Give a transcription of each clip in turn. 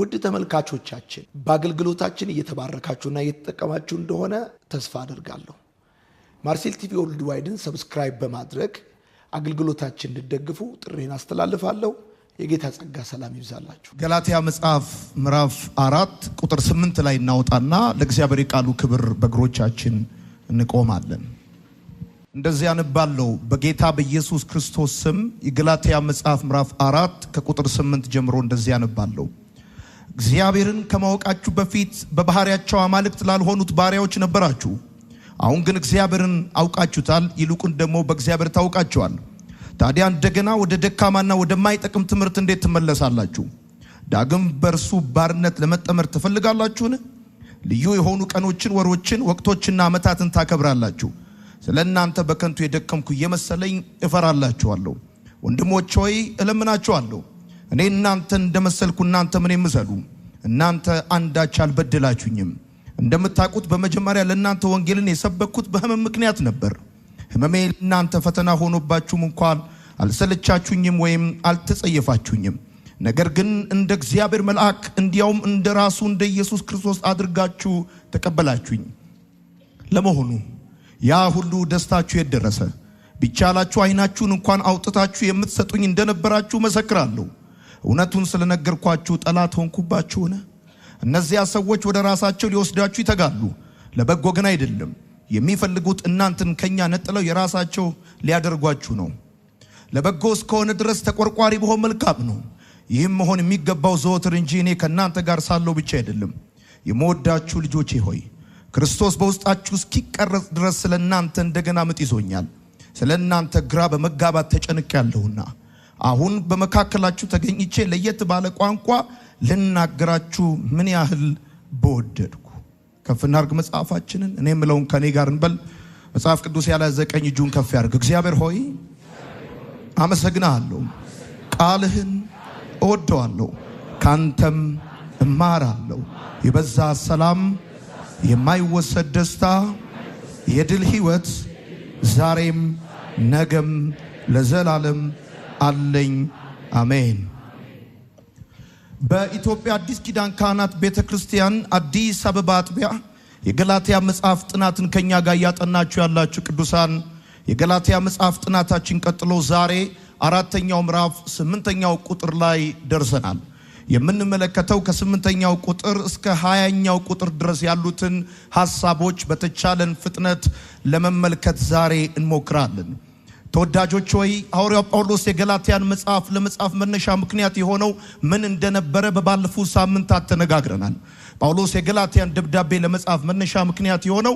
ውድ ተመልካቾቻችን በአገልግሎታችን እየተባረካችሁና እየተጠቀማችሁ እንደሆነ ተስፋ አደርጋለሁ። ማርሴል ቲቪ ወርልድ ዋይድን ሰብስክራይብ በማድረግ አገልግሎታችን እንድትደግፉ ጥሪን አስተላልፋለሁ። የጌታ ጸጋ ሰላም ይብዛላችሁ። ገላትያ መጽሐፍ ምዕራፍ 4 ቁጥር 8 ላይ እናወጣና ለእግዚአብሔር ቃሉ ክብር በእግሮቻችን እንቆማለን። እንደዚህ አንባለው በጌታ በኢየሱስ ክርስቶስ ስም። የገላትያ መጽሐፍ ምዕራፍ 4 ከቁጥር 8 ጀምሮ እንደዚህ አንባለው። እግዚአብሔርን ከማወቃችሁ በፊት በባህሪያቸው አማልክት ላልሆኑት ባሪያዎች ነበራችሁ። አሁን ግን እግዚአብሔርን አውቃችሁታል፣ ይልቁን ደግሞ በእግዚአብሔር ታውቃችኋል። ታዲያ እንደገና ወደ ደካማና ወደማይጠቅም ትምህርት እንዴት ትመለሳላችሁ? ዳግም በእርሱ ባርነት ለመጠመር ትፈልጋላችሁን? ልዩ የሆኑ ቀኖችን፣ ወሮችን፣ ወቅቶችና ዓመታትን ታከብራላችሁ። ስለ እናንተ በከንቱ የደከምኩ እየመሰለኝ እፈራላችኋለሁ። ወንድሞች ሆይ እለምናችኋለሁ፣ እኔ እናንተን እንደመሰልኩ እናንተ ምን ምሰሉ። እናንተ አንዳች አልበደላችሁኝም። እንደምታውቁት በመጀመሪያ ለእናንተ ወንጌልን የሰበኩት በሕመም ምክንያት ነበር። ሕመሜ እናንተ ፈተና ሆኖባችሁም እንኳን አልሰለቻችሁኝም ወይም አልተጸየፋችሁኝም። ነገር ግን እንደ እግዚአብሔር መልአክ እንዲያውም እንደ ራሱ እንደ ኢየሱስ ክርስቶስ አድርጋችሁ ተቀበላችሁኝ። ለመሆኑ ያ ሁሉ ደስታችሁ የደረሰ ቢቻላችሁ ዓይናችሁን እንኳን አውጥታችሁ የምትሰጡኝ እንደነበራችሁ መሰክራለሁ። እውነቱን ስለነገርኳችሁ ጠላት ሆንኩባችሁን? እነዚያ ሰዎች ወደ ራሳቸው ሊወስዳችሁ ይተጋሉ፣ ለበጎ ግን አይደለም። የሚፈልጉት እናንተን ከኛ ነጥለው የራሳቸው ሊያደርጓችሁ ነው። ለበጎ እስከሆነ ድረስ ተቆርቋሪ በሆን መልካም ነው። ይህም መሆን የሚገባው ዘወትር እንጂ እኔ ከእናንተ ጋር ሳለሁ ብቻ አይደለም። የምወዳችሁ ልጆቼ ሆይ ክርስቶስ በውስጣችሁ እስኪቀረጽ ድረስ ስለ እናንተ እንደገና ምጥ ይዞኛል። ስለ እናንተ ግራ በመጋባት ተጨንቄያለሁና አሁን በመካከላችሁ ተገኝቼ ለየት ባለ ቋንቋ ልናገራችሁ ምን ያህል በወደድኩ። ከፍና አርግ መጽሐፋችንን። እኔ የምለውን ከኔ ጋር እንበል። መጽሐፍ ቅዱስ ያላዘ ቀኝ እጁን ከፍ ያርግ። እግዚአብሔር ሆይ አመሰግናለሁ፣ ቃልህን እወደዋለሁ፣ ካንተም እማራለሁ። የበዛ ሰላም፣ የማይወሰድ ደስታ፣ የድል ሕይወት ዛሬም ነገም ለዘላለም አለኝ። አሜን። በኢትዮጵያ አዲስ ኪዳን ካህናት ቤተክርስቲያን አዲስ አበባ አጥቢያ የገላትያ መጽሐፍ ጥናትን ከኛ ጋር ያጠናችሁ ያላችሁ ቅዱሳን የገላትያ መጽሐፍ ጥናታችን ቀጥሎ ዛሬ 4ኛው ምዕራፍ 8ኛው ቁጥር ላይ ደርሰናል። የምንመለከተው ከ8ኛው ቁጥር እስከ 20ኛው ቁጥር ድረስ ያሉትን ሐሳቦች በተቻለን ፍጥነት ለመመልከት ዛሬ እንሞክራለን። ተወዳጆች ሆይ ሐዋርያው ጳውሎስ የገላትያን መጽሐፍ ለመጻፍ መነሻ ምክንያት የሆነው ምን እንደነበረ በባለፉት ሳምንታት ተነጋግረናል። ጳውሎስ የገላትያን ደብዳቤ ለመጻፍ መነሻ ምክንያት የሆነው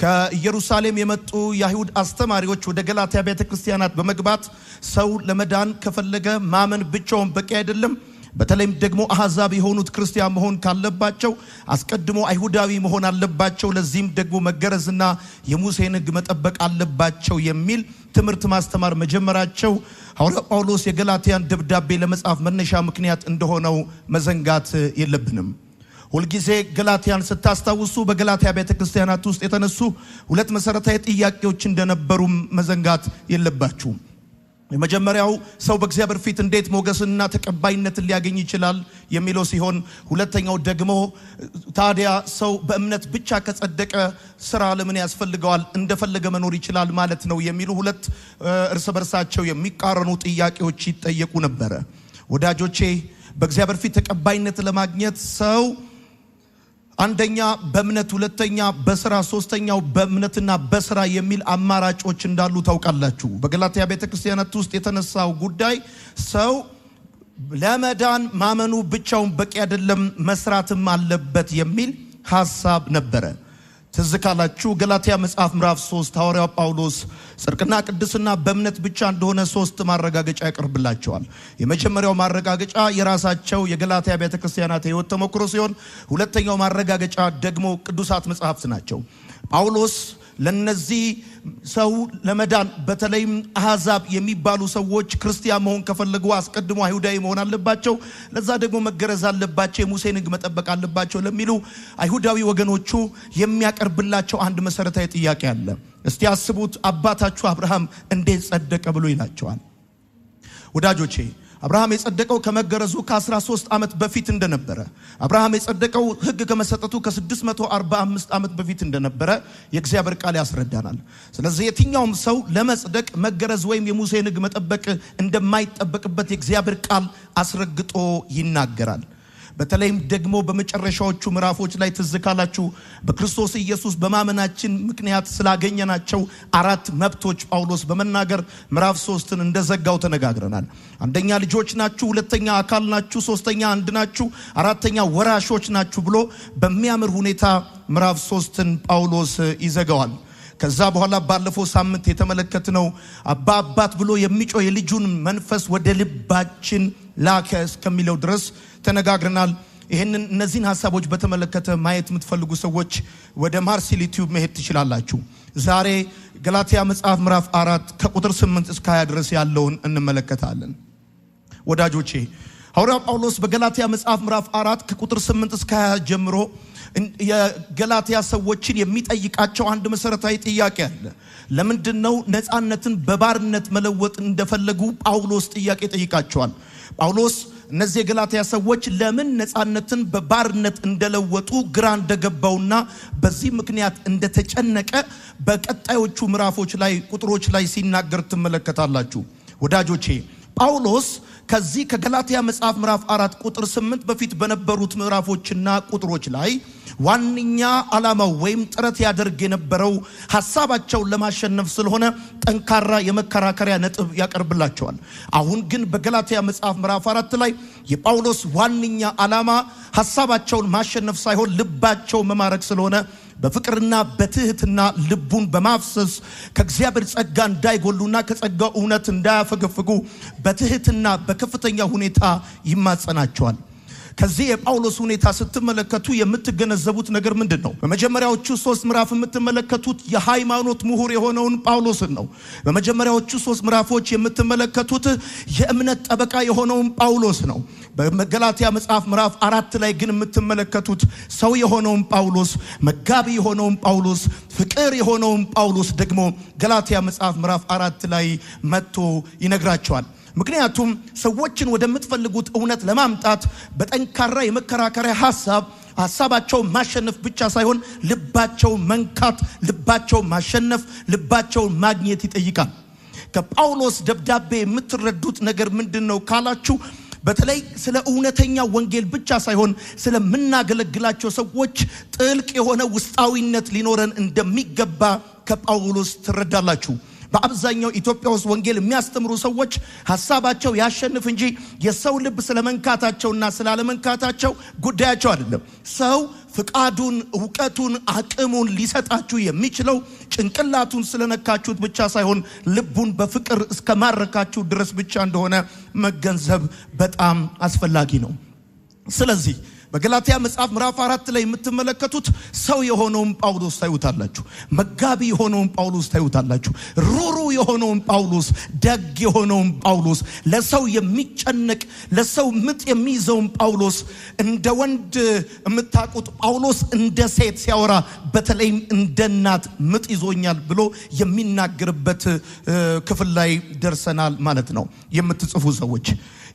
ከኢየሩሳሌም የመጡ የአይሁድ አስተማሪዎች ወደ ገላትያ ቤተክርስቲያናት በመግባት ሰው ለመዳን ከፈለገ ማመን ብቻውን በቂ አይደለም፣ በተለይም ደግሞ አሕዛብ የሆኑት ክርስቲያን መሆን ካለባቸው አስቀድሞ አይሁዳዊ መሆን አለባቸው፣ ለዚህም ደግሞ መገረዝና የሙሴን ሕግ መጠበቅ አለባቸው የሚል ትምህርት ማስተማር መጀመራቸው ሐዋርያው ጳውሎስ የገላትያን ደብዳቤ ለመጻፍ መነሻ ምክንያት እንደሆነው መዘንጋት የለብንም። ሁልጊዜ ገላትያን ስታስታውሱ በገላትያ ቤተክርስቲያናት ውስጥ የተነሱ ሁለት መሰረታዊ ጥያቄዎች እንደነበሩ መዘንጋት የለባችሁም። የመጀመሪያው ሰው በእግዚአብሔር ፊት እንዴት ሞገስና ተቀባይነትን ሊያገኝ ይችላል የሚለው ሲሆን፣ ሁለተኛው ደግሞ ታዲያ ሰው በእምነት ብቻ ከጸደቀ ስራ ለምን ያስፈልገዋል? እንደፈለገ መኖር ይችላል ማለት ነው የሚሉ ሁለት እርስ በርሳቸው የሚቃረኑ ጥያቄዎች ይጠየቁ ነበረ። ወዳጆቼ በእግዚአብሔር ፊት ተቀባይነት ለማግኘት ሰው አንደኛ በእምነት፣ ሁለተኛ በስራ፣ ሶስተኛው በእምነትና በስራ የሚል አማራጮች እንዳሉ ታውቃላችሁ። በገላትያ ቤተክርስቲያናት ውስጥ የተነሳው ጉዳይ ሰው ለመዳን ማመኑ ብቻውን በቂ አይደለም፣ መስራትም አለበት የሚል ሐሳብ ነበረ። ትዝ ካላችሁ ገላትያ መጽሐፍ ምዕራፍ 3 ሐዋርያው ጳውሎስ ጽድቅና ቅድስና በእምነት ብቻ እንደሆነ 3 ማረጋገጫ ያቀርብላቸዋል። የመጀመሪያው ማረጋገጫ የራሳቸው የገላትያ ቤተክርስቲያናት ሕይወት ተሞክሮ ሲሆን፣ ሁለተኛው ማረጋገጫ ደግሞ ቅዱሳት መጽሐፍት ናቸው። ጳውሎስ ለነዚህ ሰው ለመዳን በተለይም አሕዛብ የሚባሉ ሰዎች ክርስቲያን መሆን ከፈለጉ አስቀድሞ አይሁዳዊ መሆን አለባቸው፣ ለዛ ደግሞ መገረዝ አለባቸው፣ የሙሴን ሕግ መጠበቅ አለባቸው ለሚሉ አይሁዳዊ ወገኖቹ የሚያቀርብላቸው አንድ መሰረታዊ ጥያቄ አለ። እስቲ አስቡት፣ አባታችሁ አብርሃም እንዴት ጸደቀ ብሎ ይላቸዋል። ወዳጆቼ አብርሃም የጸደቀው ከመገረዙ ከ13 ዓመት በፊት እንደነበረ አብርሃም የጸደቀው ሕግ ከመሰጠቱ ከ645 ዓመት በፊት እንደነበረ የእግዚአብሔር ቃል ያስረዳናል። ስለዚህ የትኛውም ሰው ለመጽደቅ መገረዝ ወይም የሙሴን ሕግ መጠበቅ እንደማይጠበቅበት የእግዚአብሔር ቃል አስረግጦ ይናገራል። በተለይም ደግሞ በመጨረሻዎቹ ምዕራፎች ላይ ትዝካላችሁ በክርስቶስ ኢየሱስ በማመናችን ምክንያት ስላገኘናቸው 4 መብቶች ጳውሎስ በመናገር ምዕራፍ 3ን እንደዘጋው ተነጋግረናል። አንደኛ ልጆች ናችሁ፣ ሁለተኛ አካል ናችሁ፣ ሶስተኛ አንድ ናችሁ፣ አራተኛ ወራሾች ናችሁ ብሎ በሚያምር ሁኔታ ምዕራፍ 3ን ጳውሎስ ይዘጋዋል። ከዛ በኋላ ባለፈው ሳምንት የተመለከትነው አባት ብሎ የሚጮህ የልጁን መንፈስ ወደ ልባችን ላከ እስከሚለው ድረስ ተነጋግረናል። እነዚህን ሐሳቦች በተመለከተ ማየት የምትፈልጉ ሰዎች ወደ ማርሲል ዩቲዩብ መሄድ ትችላላችሁ። ዛሬ ገላትያ መጽሐፍ ምዕራፍ 4 ከቁጥር 8 እስከ 20 ድረስ ያለውን እንመለከታለን። ወዳጆቼ ሐዋርያው ጳውሎስ በገላትያ መጽሐፍ ምዕራፍ 4 ከቁጥር 8 እስከ 20 ጀምሮ የገላትያ ሰዎችን የሚጠይቃቸው አንድ መሰረታዊ ጥያቄ አለ። ለምንድነው ነፃነትን በባርነት መለወጥ እንደፈለጉ ጳውሎስ ጥያቄ ጠይቃቸዋል። ጳውሎስ እነዚህ የገላትያ ሰዎች ለምን ነፃነትን በባርነት እንደለወጡ ግራ እንደገባውና በዚህ ምክንያት እንደተጨነቀ በቀጣዮቹ ምዕራፎች ላይ ቁጥሮች ላይ ሲናገር ትመለከታላችሁ። ወዳጆቼ ጳውሎስ ከዚህ ከገላትያ መጽሐፍ ምዕራፍ 4 ቁጥር 8 በፊት በነበሩት ምዕራፎችና ቁጥሮች ላይ ዋንኛ ዓላማው ወይም ጥረት ያደርግ የነበረው ሐሳባቸውን ለማሸነፍ ስለሆነ ጠንካራ የመከራከሪያ ነጥብ ያቀርብላቸዋል። አሁን ግን በገላትያ መጽሐፍ ምዕራፍ 4 ላይ የጳውሎስ ዋንኛ ዓላማ ሐሳባቸውን ማሸነፍ ሳይሆን ልባቸው መማረክ ስለሆነ በፍቅርና በትህትና ልቡን በማፍሰስ ከእግዚአብሔር ጸጋ እንዳይጎሉና ከጸጋው እውነት እንዳያፈገፍጉ በትህትና በከፍተኛ ሁኔታ ይማጸናቸዋል። ከዚህ የጳውሎስ ሁኔታ ስትመለከቱ የምትገነዘቡት ነገር ምንድነው? በመጀመሪያዎቹ 3 ምዕራፍ የምትመለከቱት የሃይማኖት ምሁር የሆነውን ጳውሎስን ነው። በመጀመሪያዎቹ 3 ምዕራፎች የምትመለከቱት የእምነት ጠበቃ የሆነውን ጳውሎስ ነው። በገላትያ መጽሐፍ ምዕራፍ 4 ላይ ግን የምትመለከቱት ሰው የሆነውን ጳውሎስ፣ መጋቢ የሆነውን ጳውሎስ፣ ፍቅር የሆነውን ጳውሎስ ደግሞ ገላትያ መጽሐፍ ምዕራፍ 4 ላይ መጥቶ ይነግራቸዋል። ምክንያቱም ሰዎችን ወደምትፈልጉት እውነት ለማምጣት በጠንካራ የመከራከሪያ ሐሳባቸው ማሸነፍ ብቻ ሳይሆን ልባቸው መንካት፣ ልባቸው ማሸነፍ፣ ልባቸው ማግኘት ይጠይቃል። ከጳውሎስ ደብዳቤ የምትረዱት ነገር ምንድነው ካላችሁ በተለይ ስለ እውነተኛ ወንጌል ብቻ ሳይሆን ስለምናገለግላቸው ሰዎች ጥልቅ የሆነ ውስጣዊነት ሊኖረን እንደሚገባ ከጳውሎስ ትረዳላችሁ። በአብዛኛው ኢትዮጵያ ውስጥ ወንጌል የሚያስተምሩ ሰዎች ሐሳባቸው ያሸንፍ እንጂ የሰው ልብ ስለመንካታቸውና ስላለመንካታቸው ጉዳያቸው አይደለም። ሰው ፍቃዱን፣ ዕውቀቱን፣ አቅሙን ሊሰጣችሁ የሚችለው ጭንቅላቱን ስለነካችሁት ብቻ ሳይሆን ልቡን በፍቅር እስከማረካችሁ ድረስ ብቻ እንደሆነ መገንዘብ በጣም አስፈላጊ ነው። ስለዚህ በገላትያ መጽሐፍ ምዕራፍ 4 ላይ የምትመለከቱት ሰው የሆነውን ጳውሎስ ታዩታላችሁ። መጋቢ የሆነውን ጳውሎስ ታዩታላችሁ። ሩሩ የሆነውን ጳውሎስ፣ ደግ የሆነውን ጳውሎስ፣ ለሰው የሚጨነቅ ለሰው ምጥ የሚይዘውን ጳውሎስ፣ እንደ ወንድ የምታውቁት ጳውሎስ እንደ ሴት ሲያወራ በተለይም እንደ እናት ምጥ ይዞኛል ብሎ የሚናገርበት ክፍል ላይ ደርሰናል ማለት ነው። የምትጽፉ ሰዎች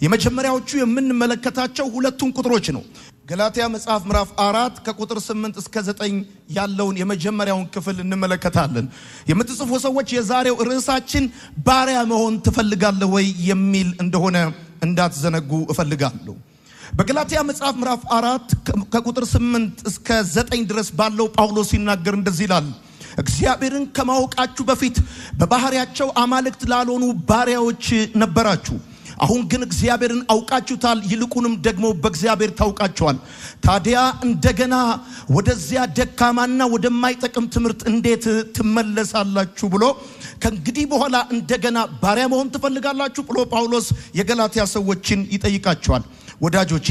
የመጀመሪያዎቹ የምንመለከታቸው ሁለቱን ቁጥሮች ነው። ገላትያ መጽሐፍ ምዕራፍ 4 ከቁጥር 8 እስከ 9 ያለውን የመጀመሪያውን ክፍል እንመለከታለን። የምትጽፉ ሰዎች የዛሬው ርዕሳችን ባሪያ መሆን ትፈልጋለህ ወይ የሚል እንደሆነ እንዳትዘነጉ እፈልጋለሁ። በገላትያ መጽሐፍ ምዕራፍ 4 ከቁጥር 8 እስከ 9 ድረስ ባለው ጳውሎስ ሲናገር እንደዚህ ይላል። እግዚአብሔርን ከማወቃችሁ በፊት በባህሪያቸው አማልክት ላልሆኑ ባሪያዎች ነበራችሁ። አሁን ግን እግዚአብሔርን አውቃችሁታል፣ ይልቁንም ደግሞ በእግዚአብሔር ታውቃችኋል። ታዲያ እንደገና ወደዚያ ደካማና ወደማይጠቅም ትምህርት እንዴት ትመለሳላችሁ ብሎ ከእንግዲህ በኋላ እንደገና ባሪያ መሆን ትፈልጋላችሁ ብሎ ጳውሎስ የገላትያ ሰዎችን ይጠይቃቸዋል። ወዳጆቼ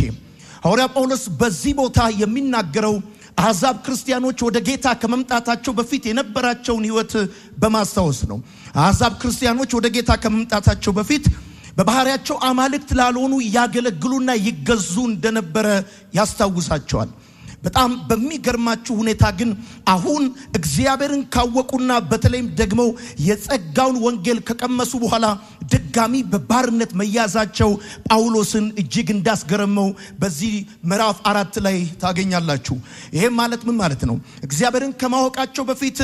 ሐዋርያ ጳውሎስ በዚህ ቦታ የሚናገረው አሕዛብ ክርስቲያኖች ወደ ጌታ ከመምጣታቸው በፊት የነበራቸውን ሕይወት በማስታወስ ነው። አሕዛብ ክርስቲያኖች ወደ ጌታ ከመምጣታቸው በፊት በባህሪያቸው አማልክት ላልሆኑ ያገለግሉና ይገዙ እንደነበረ ያስታውሳቸዋል። በጣም በሚገርማችሁ ሁኔታ ግን አሁን እግዚአብሔርን ካወቁና በተለይም ደግሞ የጸጋውን ወንጌል ከቀመሱ በኋላ ድጋሚ በባርነት መያዛቸው ጳውሎስን እጅግ እንዳስገረመው በዚህ ምዕራፍ 4 ላይ ታገኛላችሁ። ይሄ ማለት ምን ማለት ነው? እግዚአብሔርን ከማወቃቸው በፊት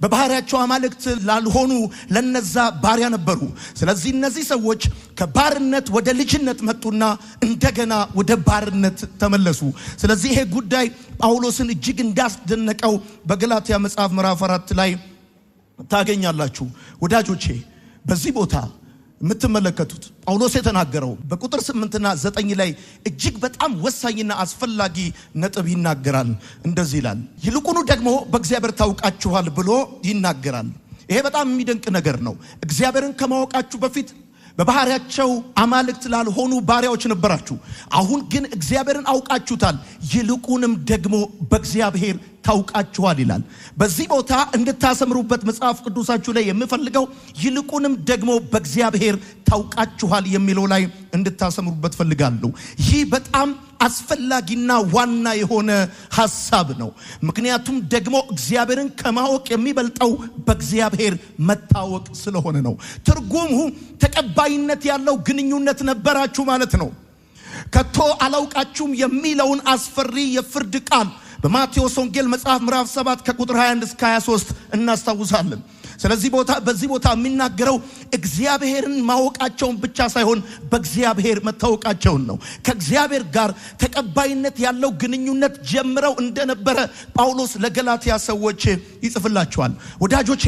በባህሪያቸው አማልክት ላልሆኑ ለነዛ ባሪያ ነበሩ። ስለዚህ እነዚህ ሰዎች ከባርነት ወደ ልጅነት መጡና እንደገና ወደ ባርነት ተመለሱ። ስለዚህ ይሄ ጉዳይ ጳውሎስን እጅግ እንዳስደነቀው በገላትያ መጽሐፍ ምዕራፍ 4 ላይ ታገኛላችሁ። ወዳጆቼ በዚህ ቦታ የምትመለከቱት ጳውሎስ የተናገረው በቁጥር 8 እና 9 ላይ እጅግ በጣም ወሳኝና አስፈላጊ ነጥብ ይናገራል። እንደዚህ ይላል፣ ይልቁኑ ደግሞ በእግዚአብሔር ታውቃችኋል ብሎ ይናገራል። ይሄ በጣም የሚደንቅ ነገር ነው። እግዚአብሔርን ከማወቃችሁ በፊት በባህሪያቸው አማልክት ላልሆኑ ባሪያዎች ነበራችሁ። አሁን ግን እግዚአብሔርን አውቃችሁታል፣ ይልቁንም ደግሞ በእግዚአብሔር ታውቃችኋል ይላል። በዚህ ቦታ እንድታሰምሩበት መጽሐፍ ቅዱሳችሁ ላይ የምፈልገው ይልቁንም ደግሞ በእግዚአብሔር ታውቃችኋል የሚለው ላይ እንድታሰምሩበት ፈልጋለሁ። ይህ በጣም አስፈላጊና ዋና የሆነ ሐሳብ ነው። ምክንያቱም ደግሞ እግዚአብሔርን ከማወቅ የሚበልጠው በእግዚአብሔር መታወቅ ስለሆነ ነው። ትርጉሙ ተቀባይነት ያለው ግንኙነት ነበራችሁ ማለት ነው። ከቶ አላውቃችሁም የሚለውን አስፈሪ የፍርድ ቃል በማቴዎስ ወንጌል መጽሐፍ ምዕራፍ 7 ከቁጥር 21 እስከ 23 እናስታውሳለን። ስለዚህ በዚህ ቦታ የሚናገረው እግዚአብሔርን ማወቃቸውን ብቻ ሳይሆን በእግዚአብሔር መታወቃቸውን ነው። ከእግዚአብሔር ጋር ተቀባይነት ያለው ግንኙነት ጀምረው እንደነበረ ጳውሎስ ለገላትያ ሰዎች ይጽፍላቸዋል። ወዳጆቼ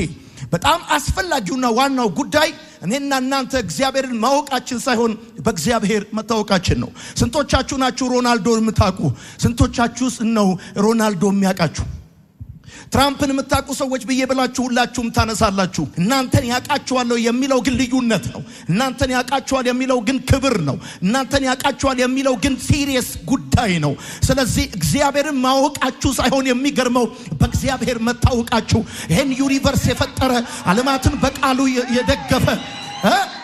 በጣም አስፈላጊውና ዋናው ጉዳይ እኔና እናንተ እግዚአብሔርን ማወቃችን ሳይሆን በእግዚአብሔር መታወቃችን ነው። ስንቶቻችሁ ናችሁ ሮናልዶን የምታውቁ? ስንቶቻችሁስ ነው ሮናልዶ የሚያውቃችሁ? ትራምፕን የምታውቁ ሰዎች ብዬ ብላችሁ ሁላችሁም ታነሳላችሁ። እናንተን ያውቃችኋል የሚለው ግን ልዩነት ነው። እናንተን ያውቃችኋል የሚለው ግን ክብር ነው። እናንተን ያውቃችኋል የሚለው ግን ሲሪየስ ጉዳይ ነው። ስለዚህ እግዚአብሔርን ማወቃችሁ ሳይሆን የሚገርመው በእግዚአብሔር መታወቃችሁ። ይሄን ዩኒቨርስ የፈጠረ ዓለማትን በቃሉ የደገፈ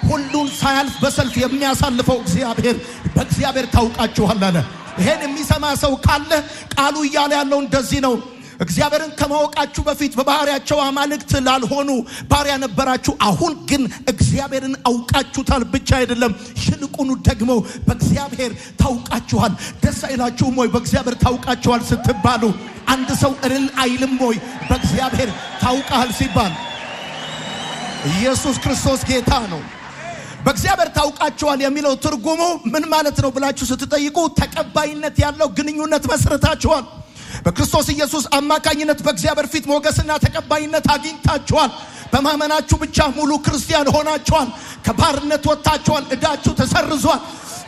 ሁሉን ሳያልፍ በሰልፍ የሚያሳልፈው እግዚአብሔር በእግዚአብሔር ታውቃችኋል አለ። ይሄን የሚሰማ ሰው ካለ ቃሉ እያለ ያለው እንደዚህ ነው። እግዚአብሔርን ከማወቃችሁ በፊት በባህሪያቸው አማልክት ላልሆኑ ባሪያ ነበራችሁ። አሁን ግን እግዚአብሔርን አውቃችሁታል ብቻ አይደለም፣ ይልቁኑ ደግሞ በእግዚአብሔር ታውቃችኋል። ደስ አይላችሁም ወይ? በእግዚአብሔር ታውቃችኋል ስትባሉ አንድ ሰው እልል አይልም ወይ? በእግዚአብሔር ታውቃል ሲባል ኢየሱስ ክርስቶስ ጌታ ነው። በእግዚአብሔር ታውቃችኋል የሚለው ትርጉሙ ምን ማለት ነው ብላችሁ ስትጠይቁ ተቀባይነት ያለው ግንኙነት መስርታችኋል። በክርስቶስ ኢየሱስ አማካኝነት በእግዚአብሔር ፊት ሞገስና ተቀባይነት አግኝታችኋል። በማመናችሁ ብቻ ሙሉ ክርስቲያን ሆናችኋል። ከባርነት ወጣችኋል። ዕዳችሁ ተሰርዟል።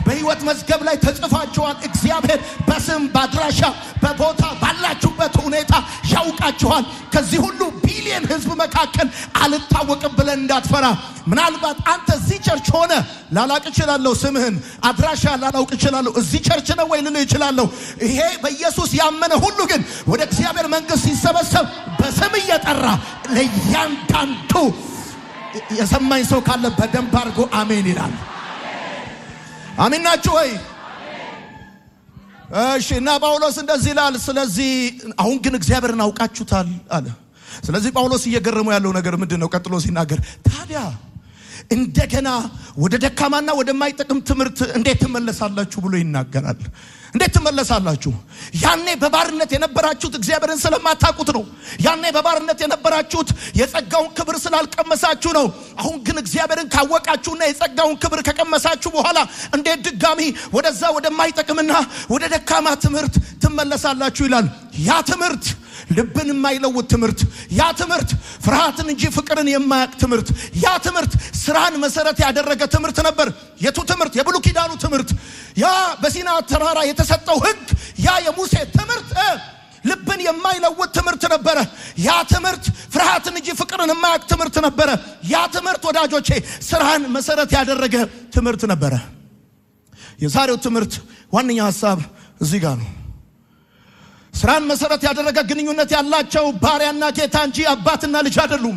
በሕይወት መዝገብ ላይ ተጽፋችኋል። እግዚአብሔር በስም ባድራሻ በቦታ ባላችሁበት ሁኔታ ያውቃችኋል። ከዚህ ሁሉ ቢሊየን ሕዝብ መካከል አልታወቅም ብለን እንዳትፈራ። ምናልባት አንተ እዚህ ቸርች ሆነ ላላቅ እችላለሁ፣ ስምህን አድራሻ ላላውቅ እችላለሁ። እዚህ ቸርች ነው ወይ ልልህ እችላለሁ። ይሄ በኢየሱስ ያመነ ሁሉ ግን ወደ እግዚአብሔር መንግሥት ሲሰበሰብ በስም እየጠራ ለእያንዳንዱ የሰማኝ ሰው ካለ በደንብ አድርጎ አሜን ይላል። አሜን ናችሁ ወይ? እሺ። እና ጳውሎስ እንደዚህ ይላል፣ ስለዚህ አሁን ግን እግዚአብሔርን አውቃችሁታል አለ። ስለዚህ ጳውሎስ እየገረመው ያለው ነገር ምንድነው? ቀጥሎ ሲናገር ታዲያ እንደገና ወደ ደካማና ወደማይጠቅም ትምህርት እንዴት ትመለሳላችሁ ብሎ ይናገራል። እንዴት ትመለሳላችሁ? ያኔ በባርነት የነበራችሁት እግዚአብሔርን ስለማታውቁት ነው። ያኔ በባርነት የነበራችሁት የጸጋውን ክብር ስላልቀመሳችሁ ነው። አሁን ግን እግዚአብሔርን ካወቃችሁና የጸጋውን ክብር ከቀመሳችሁ በኋላ እንዴት ድጋሚ ወደዛ ወደማይጠቅምና ወደ ደካማ ትምህርት ትመለሳላችሁ ይላል። ያ ትምህርት ልብን የማይለውጥ ትምህርት፣ ያ ትምህርት ፍርሃትን እንጂ ፍቅርን የማያውቅ ትምህርት፣ ያ ትምህርት ስራን መሰረት ያደረገ ትምህርት ነበር። የቱ ትምህርት? የብሉይ ኪዳኑ ትምህርት። ያ በሲና ተራራ የተሰጠው ሕግ፣ ያ የሙሴ ትምህርት ልብን የማይለውጥ ትምህርት ነበረ። ያ ትምህርት ፍርሃትን እንጂ ፍቅርን የማያውቅ ትምህርት ነበረ። ያ ትምህርት ወዳጆቼ ስራን መሰረት ያደረገ ትምህርት ነበረ። የዛሬው ትምህርት ዋነኛ ሐሳብ እዚህ ጋር ነው። ስራን መሰረት ያደረገ ግንኙነት ያላቸው ባሪያና ጌታ እንጂ አባትና ልጅ አይደሉም።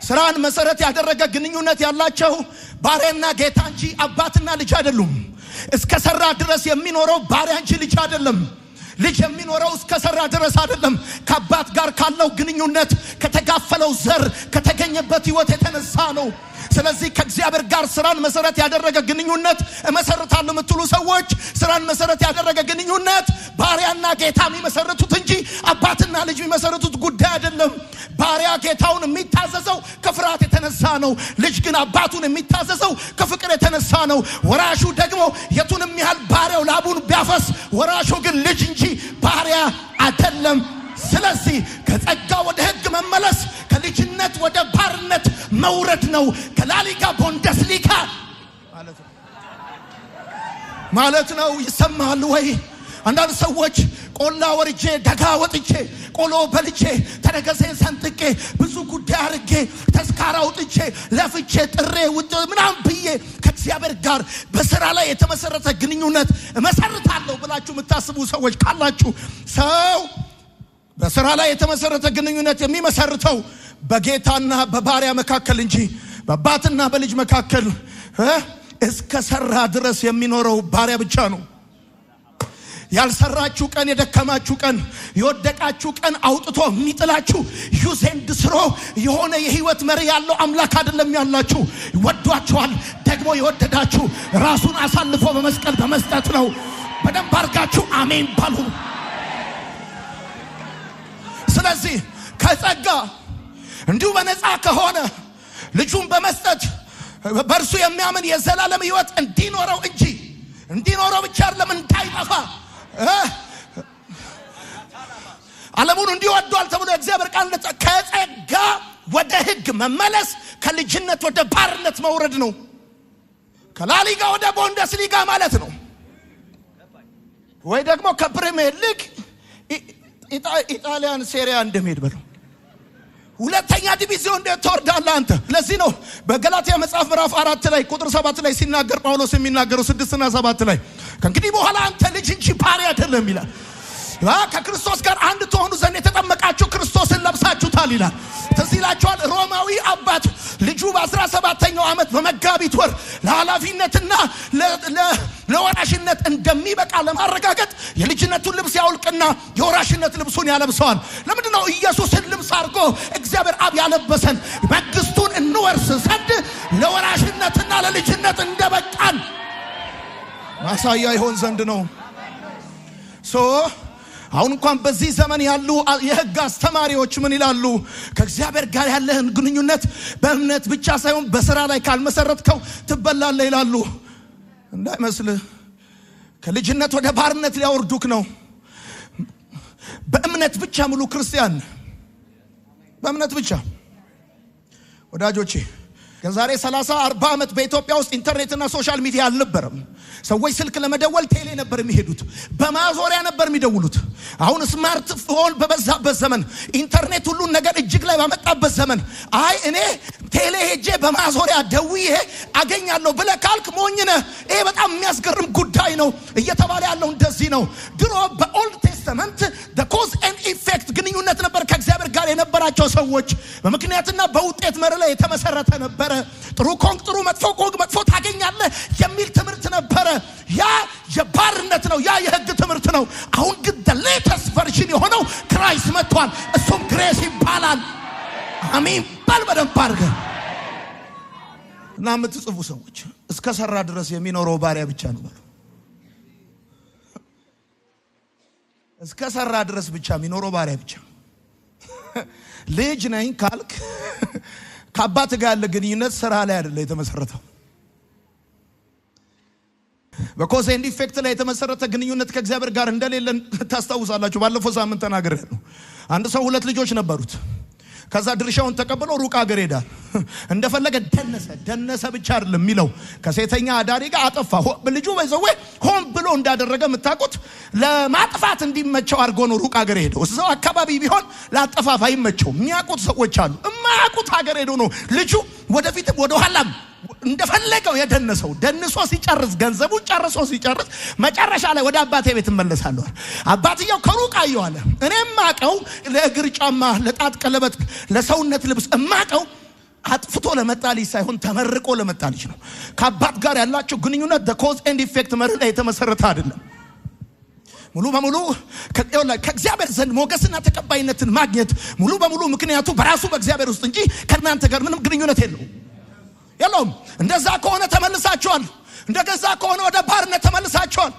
ስራን መሰረት ያደረገ ግንኙነት ያላቸው ባሪያና ጌታ እንጂ አባትና ልጅ አይደሉም። እስከ ሰራ ድረስ የሚኖረው ባሪያ እንጂ ልጅ አይደለም። ልጅ የሚኖረው እስከ ሰራ ድረስ አይደለም። ከአባት ጋር ካለው ግንኙነት ከተጋፈለው ዘር ከተገኘበት ህይወት የተነሳ ነው። ስለዚህ ከእግዚአብሔር ጋር ስራን መሰረት ያደረገ ግንኙነት መሰረታለሁ የምትሉ ሰዎች ስራን መሰረት ያደረገ ግንኙነት ባሪያና ጌታ የሚመሰርቱት እንጂ አባትና ልጅ የሚመሰርቱት ጉዳይ አይደለም። ባሪያ ጌታውን የሚታዘዘው ከፍርሃት የተነሳ ነው። ልጅ ግን አባቱን የሚታዘዘው ከፍቅር የተነሳ ነው። ወራሹ ደግሞ የቱንም ያህል ባሪያው ላቡን ቢያፈስ ወራሹ ግን ልጅ እንጂ ባሪያ አይደለም። ስለዚህ ከጸጋ ወደ ሕግ መመለስ ከልጅነት ወደ ባርነት መውረድ ነው። ከላሊጋ ቡንደስሊጋ ማለት ነው። ይሰማል ወይ? አንዳንድ ሰዎች ቆላ ወርጄ ደጋ ወጥቼ ቆሎ በልቼ ተረገዜን ሰንጥቄ ብዙ ጉዳይ አርጌ ተስካራ ወጥቼ ለፍቼ ጥሬ ውጥ ምናም ብዬ ከእግዚአብሔር ጋር በስራ ላይ የተመሰረተ ግንኙነት መሰርታለሁ ብላችሁ የምታስቡ ሰዎች ካላችሁ ሰው በስራ ላይ የተመሰረተ ግንኙነት የሚመሰርተው በጌታና በባሪያ መካከል እንጂ በአባትና በልጅ መካከል እስከ ሰራ ድረስ የሚኖረው ባሪያ ብቻ ነው። ያልሰራችሁ ቀን የደከማችሁ ቀን የወደቃችሁ ቀን አውጥቶ የሚጥላችሁ ዩዜንድ ስሮ የሆነ የህይወት መሪ ያለው አምላክ አይደለም ያላችሁ። ወዷችኋል፣ ደግሞ የወደዳችሁ ራሱን አሳልፎ በመስቀል በመስጠት ነው። በደንብ አርጋችሁ አሜን ባሉ። ስለዚህ ከጸጋ እንዲሁ በነፃ ከሆነ ልጁን በመስጠት በእርሱ የሚያምን የዘላለም ህይወት እንዲኖረው እንጂ እንዲኖረው ብቻ አይደለም እንዳይጠፋ ዓለሙን እንዲወዷል ተብሎ እግዚአብሔር ቃል ከጸጋ ወደ ሕግ መመለስ ከልጅነት ወደ ባርነት መውረድ ነው። ከላሊጋ ወደ ቡንደስሊጋ ማለት ነው። ወይ ደግሞ ከፕሪሚየር ሊግ ኢጣሊያን ሴሪያ እንደሚሄድ በለው ሁለተኛ ዲቪዚዮን እንደተወርዳለህ አንተ። ለዚህ ነው በገላትያ መጽሐፍ ምዕራፍ 4 ላይ ቁጥር 7 ላይ ሲናገር ጳውሎስ የሚናገረው 6 እና 7 ላይ ከእንግዲህ በኋላ አንተ ልጅ እንጂ ባሪያ አይደለም ይላል። ከክርስቶስ ጋር አንድ ተሆኑ ዘንድ የተጠመቃችሁ ክርስቶስን ለብሳችሁታል ይላል። ስለዚህ ይላችኋል ሮማዊ አባት ልጁ በ17ኛው ዓመት በመጋቢት ወር ለኃላፊነትና ለወራሽነት እንደሚበቃ ለማረጋገጥ የልጅነቱን ልብስ ያውልቅና የወራሽነት ልብሱን ያለብሰዋል። ለምንድን ነው ኢየሱስን ልብስ አድርጎ እግዚአብሔር አብ ያለበሰን? መንግስቱን እንወርስ ዘንድ ለወራሽነትና ለልጅነት እንደበቃን ማሳያ ይሆን ዘንድ ነው። አሁን እንኳን በዚህ ዘመን ያሉ የሕግ አስተማሪዎች ምን ይላሉ? ከእግዚአብሔር ጋር ያለህን ግንኙነት በእምነት ብቻ ሳይሆን በስራ ላይ ካልመሰረትከው ትበላለህ ይላሉ። እንዳይመስልህ ከልጅነት ወደ ባርነት ሊያወርዱክ ነው። በእምነት ብቻ ሙሉ ክርስቲያን በእምነት ብቻ። ወዳጆቼ ከዛሬ 30-40 ዓመት በኢትዮጵያ ውስጥ ኢንተርኔትና ሶሻል ሚዲያ አልነበረም። ሰዎች ስልክ ለመደወል ቴሌ ነበር የሚሄዱት፣ በማዞሪያ ነበር የሚደውሉት። አሁን ስማርት ፎን በበዛበት ዘመን ኢንተርኔት ሁሉን ነገር እጅግ ላይ ባመጣበት ዘመን አይ እኔ ቴሌ ሄጄ በማዞሪያ ደውዬ አገኛለሁ ብለህ ካልክ ሞኝ ነህ። ይሄ በጣም የሚያስገርም ጉዳይ ነው። እየተባለ ያለው እንደዚህ ነው። ድሮ በኦልድ ቴስተመንት the cause and effect ግንኙነት ነበር ከእግዚአብሔር ጋር የነበራቸው ሰዎች በምክንያትና በውጤት መርህ ላይ የተመሰረተ ነበር። ጥሩ ኮንክ ጥሩ፣ መጥፎ ኮንክ መጥፎ ታገኛለህ የሚል ትምህርት ነበር። ያ የባርነት ነው፣ ያ የሕግ ትምህርት ነው። አሁን ግን the latest version የሆነው ክራይስት መጥቷል። እሱም ግሬስ ይባላል። አሜን ባል በደንብ አድርገህ እና የምትጽፉ ሰዎች እስከ ሰራ ድረስ የሚኖረው ባሪያ ብቻ ነው በሉ። እስከ ሰራ ድረስ ብቻ የሚኖረው ባሪያ ብቻ። ልጅ ነኝ ካልክ ከአባት ጋር ያለ ግንኙነት ስራ ላይ አይደለ የተመሰረተው። በኮዝ ኤንድ ኢፌክት ላይ የተመሰረተ ግንኙነት ከእግዚአብሔር ጋር እንደሌለን ታስታውሳላችሁ። ባለፈው ሳምንት ተናግሬያለሁ። አንድ ሰው 2 ልጆች ነበሩት። ከዛ ድርሻውን ተቀብሎ ሩቅ ሀገር ሄዳል። እንደፈለገ ደነሰ ብቻ አይደለም የሚለው ከሴተኛ አዳሪ ጋር አጠፋ። ልጁ በዘው ሆን ብሎ እንዳደረገ የምታውቁት ለማጥፋት እንዲመቸው አድርጎ ነው ሩቅ ሀገር ሄደው። እዛው አካባቢ ቢሆን ላጠፋፋ አይመቸው። የሚያውቁት ሰዎች አሉ። የማያውቁት ሀገር ሄዶ ነው ልጁ ወደፊትም ወደ ኋላም እንደፈለገው የደነሰው። ደንሶ ሲጨርስ ገንዘቡን ጨርሶ ሲጨርስ መጨረሻ ላይ ወደ አባቴ ቤት እመለሳለሁ። አባትየው ከሩቅ አየዋለ። እኔም ማቀው ለእግር ጫማ፣ ለጣት ቀለበት፣ ለሰውነት ልብስ ማቀው አጥፍቶ ለመጣልጅ ሳይሆን ተመርቆ ለመጣልጅ ነው። ከአባት ጋር ያላችሁ ግንኙነት the cause and effect መርህ ላይ የተመሰረተ አይደለም። ሙሉ በሙሉ ከእግዚአብሔር ዘንድ ሞገስና ተቀባይነትን ማግኘት ሙሉ በሙሉ ምክንያቱ በራሱ በእግዚአብሔር ውስጥ እንጂ ከእናንተ ጋር ምንም ግንኙነት የለውም። የለውም። እንደዛ ከሆነ ተመልሳችኋል። እንደገዛ ከሆነ ወደ ባርነት ተመልሳችኋል።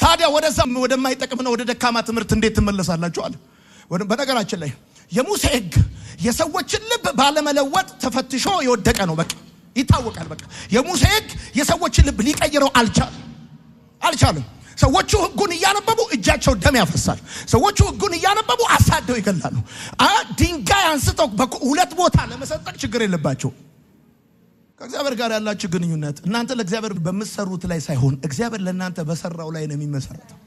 ታዲያ ወደዛ ወደማይጠቅም ነው ወደ ደካማ ትምህርት እንዴት ትመለሳላችሁ አለ። በነገራችን ላይ የሙሴ ሕግ የሰዎችን ልብ ባለመለወጥ ተፈትሾ የወደቀ ነው። በቃ ይታወቃል። በቃ የሙሴ ሕግ የሰዎችን ልብ ሊቀይረው አልቻለም። ሰዎቹ ሕጉን እያነበቡ እጃቸው ደም ያፈሳል። ሰዎቹ ሕጉን እያነበቡ አሳደው ይገላሉ። ድንጋይ አንስተው ሁለት ቦታ ለመሰጠቅ ችግር የለባቸው። ከእግዚአብሔር ጋር ያላችሁ ግንኙነት እናንተ ለእግዚአብሔር በመሰሩት ላይ ሳይሆን እግዚአብሔር ለእናንተ በሰራው ላይ ነው የሚመሰረተው።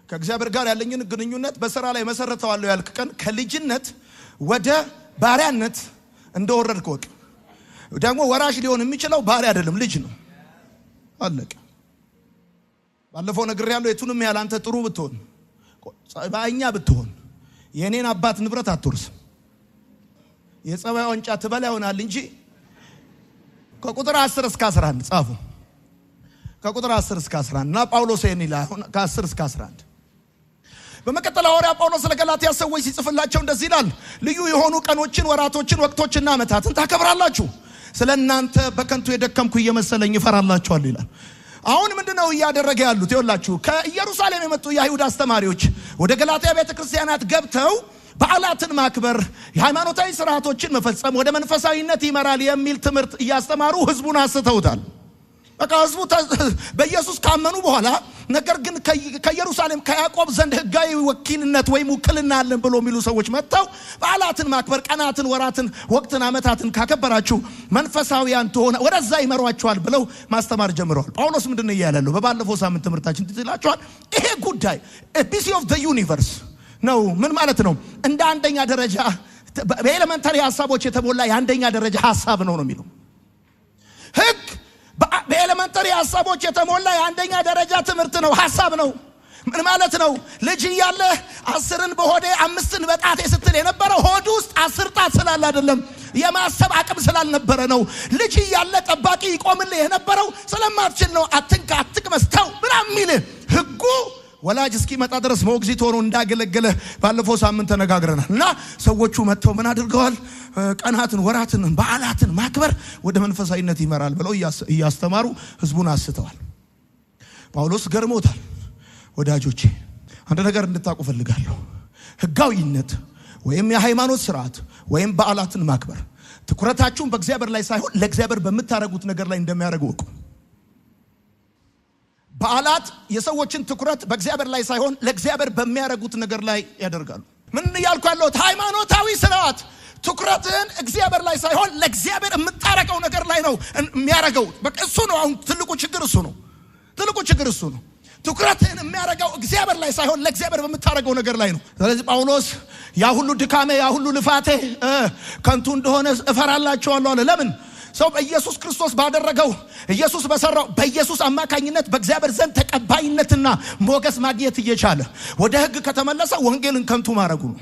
ከእግዚአብሔር ጋር ያለኝን ግንኙነት በሰራ ላይ መሰረተዋለሁ ያልክ ቀን ከልጅነት ወደ ባሪያነት እንደወረድክ ወቅ። ደግሞ ወራሽ ሊሆን የሚችለው ባሪያ አይደለም ልጅ ነው። አለቀ። ባለፈው ነግሬያለሁ። የቱንም ያህል አንተ ጥሩ ብትሆን ጸባይኛ ብትሆን የኔን አባት ንብረት አትወርስም። የጸባይ ዋንጫ ትበላ ይሆናል እንጂ ከቁጥር 10 እስከ 11 ጻፉ። ከቁጥር 10 እስከ 11 እና ጳውሎስ ይላል ከ10 እስከ 11 በመቀጠል ሐዋርያ ጳውሎስ ለገላትያ ሰዎች ሲጽፍላቸው እንደዚህ ይላል። ልዩ የሆኑ ቀኖችን፣ ወራቶችን፣ ወቅቶችና ዓመታትን ታከብራላችሁ። ስለናንተ በከንቱ የደከምኩ እየመሰለኝ ይፈራላችኋል ይላል። አሁን ምንድነው እያደረገ ያሉት? ይኸውላችሁ ከኢየሩሳሌም የመጡ የአይሁድ አስተማሪዎች ወደ ገላትያ ቤተክርስቲያናት ገብተው በዓላትን ማክበር፣ የሃይማኖታዊ ስርዓቶችን መፈጸም ወደ መንፈሳዊነት ይመራል የሚል ትምህርት እያስተማሩ ህዝቡን አስተውታል። በቃ ህዝቡ በኢየሱስ ካመኑ በኋላ ነገር ግን ከኢየሩሳሌም ከያዕቆብ ዘንድ ህጋዊ ወኪልነት ወይም ውክልና አለን ብሎ የሚሉ ሰዎች መጥተው በዓላትን ማክበር፣ ቀናትን፣ ወራትን፣ ወቅትን፣ ዓመታትን ካከበራችሁ መንፈሳዊያን ትሆነ ወደዛ ይመሯቸዋል ብለው ማስተማር ጀምረዋል። ጳውሎስ ምንድነው እያለው? በባለፈው ሳምንት ትምህርታችን ትላችኋል። ይሄ ጉዳይ ቢሲ ኦፍ ዘ ዩኒቨርስ ነው። ምን ማለት ነው? እንደ አንደኛ ደረጃ በኤሌመንታሪ ሐሳቦች የተሞላ የአንደኛ ደረጃ ሐሳብ ነው የሚለው ህግ። በኤሌመንታሪ ሐሳቦች የተሞላ የአንደኛ ደረጃ ትምህርት ነው፣ ሐሳብ ነው። ምን ማለት ነው? ልጅ እያለ 10ን በሆዴ 5ን በጣቴ ስትል የነበረው ሆድ ውስጥ 10 ጣት ስላለ አይደለም፣ የማሰብ አቅም ስላልነበረ ነው። ልጅ እያለ ጠባቂ ይቆምልህ የነበረው ስለማትችል ነው። አትንካ፣ አትቅመስተው ምናምን የሚል ህጉ ወላጅ እስኪመጣ ድረስ ሞግዚት ሆኖ እንዳገለገለ ባለፈው ሳምንት ተነጋግረናል። እና ሰዎቹ መጥተው ምን አድርገዋል? ቀናትን፣ ወራትን፣ በዓላትን ማክበር ወደ መንፈሳዊነት ይመራል ብለው እያስተማሩ ህዝቡን አስተዋል። ጳውሎስ ገርሞታል። ወዳጆቼ አንድ ነገር እንድታውቁ ፈልጋለሁ። ህጋዊነት ወይም የሃይማኖት ስርዓት ወይም በዓላትን ማክበር ትኩረታችሁን በእግዚአብሔር ላይ ሳይሆን ለእግዚአብሔር በምታረጉት ነገር ላይ እንደሚያደርጉ ወቁ። በዓላት የሰዎችን ትኩረት በእግዚአብሔር ላይ ሳይሆን ለእግዚአብሔር በሚያረጉት ነገር ላይ ያደርጋሉ። ምን ያልኩ ያለሁት? ሃይማኖታዊ ስርዓት ትኩረትን እግዚአብሔር ላይ ሳይሆን ለእግዚአብሔር የምታረገው ነገር ላይ ነው የሚያረገው። በቃ እሱ ነው አሁን ትልቁ ችግር እሱ ነው። ትልቁ ችግር እሱ ነው። ትኩረትን የሚያረጋው እግዚአብሔር ላይ ሳይሆን ለእግዚአብሔር በምታረገው ነገር ላይ ነው። ስለዚህ ጳውሎስ ያ ሁሉ ድካሜ፣ ያ ሁሉ ልፋቴ ከንቱ እንደሆነ እፈራላችኋለሁ አለ። ለምን? ሰው በኢየሱስ ክርስቶስ ባደረገው ኢየሱስ በሰራው በኢየሱስ አማካኝነት በእግዚአብሔር ዘንድ ተቀባይነትና ሞገስ ማግኘት እየቻለ ወደ ህግ ከተመለሰ ወንጌልን ከንቱ ማድረጉ ነው።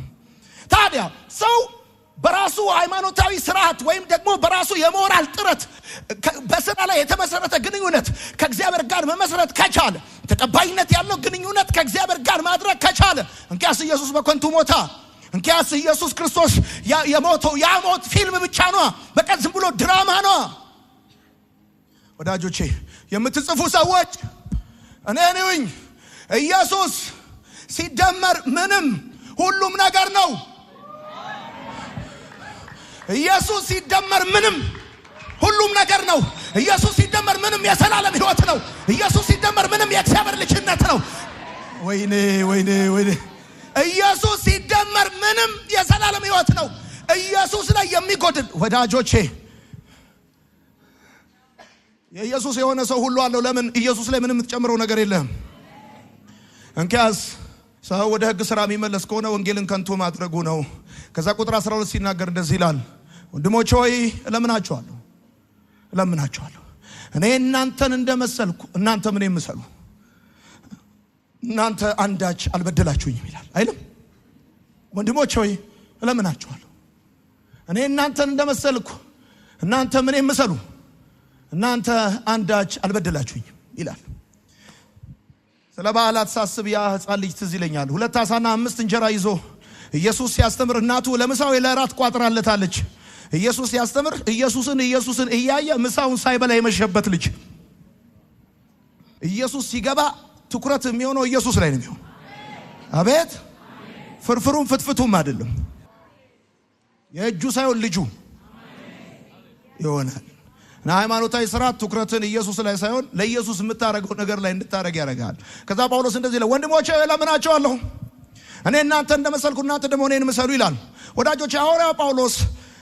ታዲያ ሰው በራሱ ሃይማኖታዊ ስርዓት ወይም ደግሞ በራሱ የሞራል ጥረት በስራ ላይ የተመሰረተ ግንኙነት ከእግዚአብሔር ጋር መመስረት ከቻለ፣ ተቀባይነት ያለው ግንኙነት ከእግዚአብሔር ጋር ማድረግ ከቻለ እንኪያስ ኢየሱስ በከንቱ ሞታ። እንኪያስ ኢየሱስ ክርስቶስ የሞተው ያ ሞት ፊልም ብቻ ነው፣ በቃ ዝም ብሎ ድራማ ነው። ወዳጆቼ የምትጽፉ ሰዎች እኔ ነኝ ኢየሱስ ሲደመር ምንም ሁሉም ነገር ነው። ኢየሱስ ሲደመር ምንም ሁሉም ነገር ነው። ኢየሱስ ሲደመር ምንም የሰላለም ህይወት ነው። ኢየሱስ ሲደመር ምንም የእግዚአብሔር ልጅነት ነው። ወይኔ ወይኔ ወይኔ! ኢየሱስ ሲደመር ምንም የሰላለም ህይወት ነው። ኢየሱስ ላይ የሚጎድል ወዳጆቼ የኢየሱስ የሆነ ሰው ሁሉ አለው። ለምን? ኢየሱስ ላይ ምንም የምትጨምረው ነገር የለም። እንኪያስ ሰው ወደ ህግ ስራ የሚመለስ ከሆነ ወንጌልን ከንቱ ማድረጉ ነው። ከዛ ቁጥር 12 ሲናገር እንደዚህ ይላል፣ ወንድሞቼ ሆይ እለምናችኋለሁ እኔ እናንተን እንደመሰልኩ እናንተ ምን የምሰሉ እናንተ አንዳች አልበደላችሁኝም ይላል አይደል? ወንድሞቼ ሆይ እለምናችኋለሁ እኔ እናንተን እንደመሰልኩ እናንተ ምን የምሰሉ እናንተ አንዳች አልበደላችሁኝም ይላል። ስለ በዓላት ሳስብ ያ ህፃን ልጅ ትዝ ይለኛል። 2 ዓሳና 5 እንጀራ ይዞ ኢየሱስ ሲያስተምር እናቱ ለምሳው ለራት ቋጥራለታለች። ኢየሱስ ያስተምር ኢየሱስን እያየ ምሳውን ሳይበላ የመሸበት ልጅ ኢየሱስ ሲገባ ትኩረት የሚሆነው ኢየሱስ ላይ ነው የሚሆነው። አቤት ፍርፍሩም ፍትፍቱም አይደለም የእጁ ሳይሆን ልጁ ይሆናል። እና ሃይማኖታዊ ስርዓት ትኩረትን ኢየሱስ ላይ ሳይሆን ለኢየሱስ የምታረገው ነገር ላይ እንድታረግ ያረጋል። ከዛ ጳውሎስ እንደዚህ ይላል፣ ወንድሞቼ ለምናቸዋለሁ እኔ እናንተ እንደመሰልኩ እናንተ ደግሞ እኔን ምሰሉ ይላል። ወዳጆቼ ሐዋርያው ጳውሎስ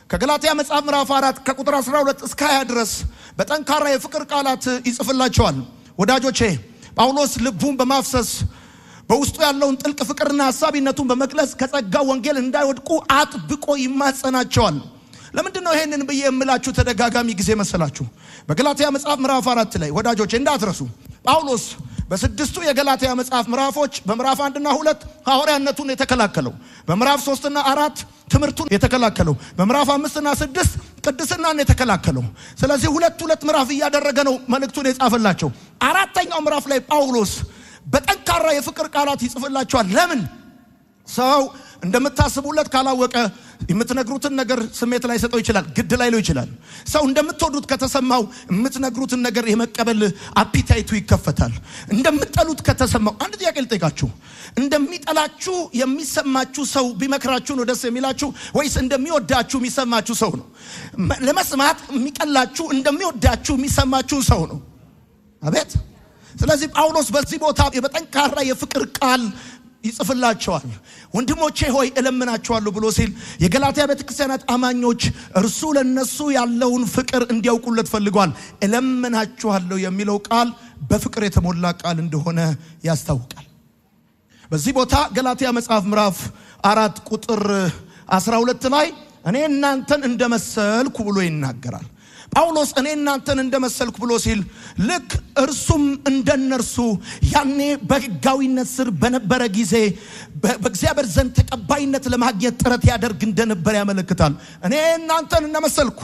ከገላትያ መጽሐፍ ምዕራፍ 4 ከቁጥር 12 እስከ 20 ድረስ በጠንካራ የፍቅር ቃላት ይጽፍላቸዋል። ወዳጆቼ ጳውሎስ ልቡን በማፍሰስ በውስጡ ያለውን ጥልቅ ፍቅርና ሐሳቢነቱን በመግለጽ ከጸጋው ወንጌል እንዳይወድቁ አጥብቆ ይማጸናቸዋል። ለምንድን ነው ይሄንን ብዬ የምላችሁ ተደጋጋሚ ጊዜ መሰላችሁ? በገላትያ መጽሐፍ ምዕራፍ 4 ላይ ወዳጆቼ እንዳትረሱ ጳውሎስ በስድስቱ የገላትያ መጽሐፍ ምዕራፎች በምዕራፍ 1 እና 2 ሐዋርያነቱን የተከላከለው፣ በምዕራፍ 3 እና 4 ትምህርቱን የተከላከለው፣ በምዕራፍ 5 እና 6 ቅድስናን የተከላከለው። ስለዚህ ሁለት ምዕራፍ እያደረገ ነው መልእክቱን የጻፈላቸው። አራተኛው ምዕራፍ ላይ ጳውሎስ በጠንካራ የፍቅር ቃላት ይጽፍላቸዋል። ለምን? ሰው እንደምታስቡለት ካላወቀ የምትነግሩትን ነገር ስሜት ላይ ሰጠው ይችላል፣ ግድ ላይ ነው ይችላል። ሰው እንደምትወዱት ከተሰማው የምትነግሩትን ነገር የመቀበል አፒታይቱ ይከፈታል። እንደምትጠሉት ከተሰማው አንድ ጥያቄ ልጠይቃችሁ፣ እንደሚጠላችሁ የሚሰማችሁ ሰው ቢመክራችሁ ነው ደስ የሚላችሁ ወይስ እንደሚወዳችሁ የሚሰማችሁ ሰው ነው? ለመስማት የሚቀላችሁ እንደሚወዳችሁ የሚሰማችሁ ሰው ነው። አቤት። ስለዚህ ጳውሎስ በዚህ ቦታ በጠንካራ የፍቅር ቃል ይጽፍላቸዋል። ወንድሞቼ ሆይ እለምናቸዋለሁ ብሎ ሲል የገላትያ ቤተክርስቲያናት አማኞች እርሱ ለነሱ ያለውን ፍቅር እንዲያውቁለት ፈልጓል። እለምናቸዋለሁ የሚለው ቃል በፍቅር የተሞላ ቃል እንደሆነ ያስታውቃል። በዚህ ቦታ ገላትያ መጽሐፍ ምዕራፍ 4 ቁጥር 12 ላይ እኔ እናንተን እንደመሰልኩ ብሎ ይናገራል። ጳውሎስ እኔ እናንተን እንደመሰልኩ ብሎ ሲል ልክ እርሱም እንደነርሱ ያኔ በሕጋዊነት ስር በነበረ ጊዜ በእግዚአብሔር ዘንድ ተቀባይነት ለማግኘት ጥረት ያደርግ እንደነበር ያመለክታል። እኔ እናንተን እንደመሰልኩ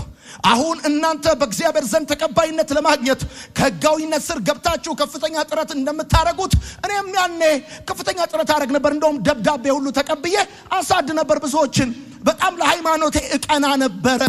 አሁን እናንተ በእግዚአብሔር ዘንድ ተቀባይነት ለማግኘት ከሕጋዊነት ስር ገብታችሁ ከፍተኛ ጥረት እንደምታረጉት እኔም ያኔ ከፍተኛ ጥረት አደረግ ነበር። እንደውም ደብዳቤ ሁሉ ተቀብዬ አሳድ ነበር፣ ብዙዎችን በጣም ለሃይማኖቴ እቀና ነበረ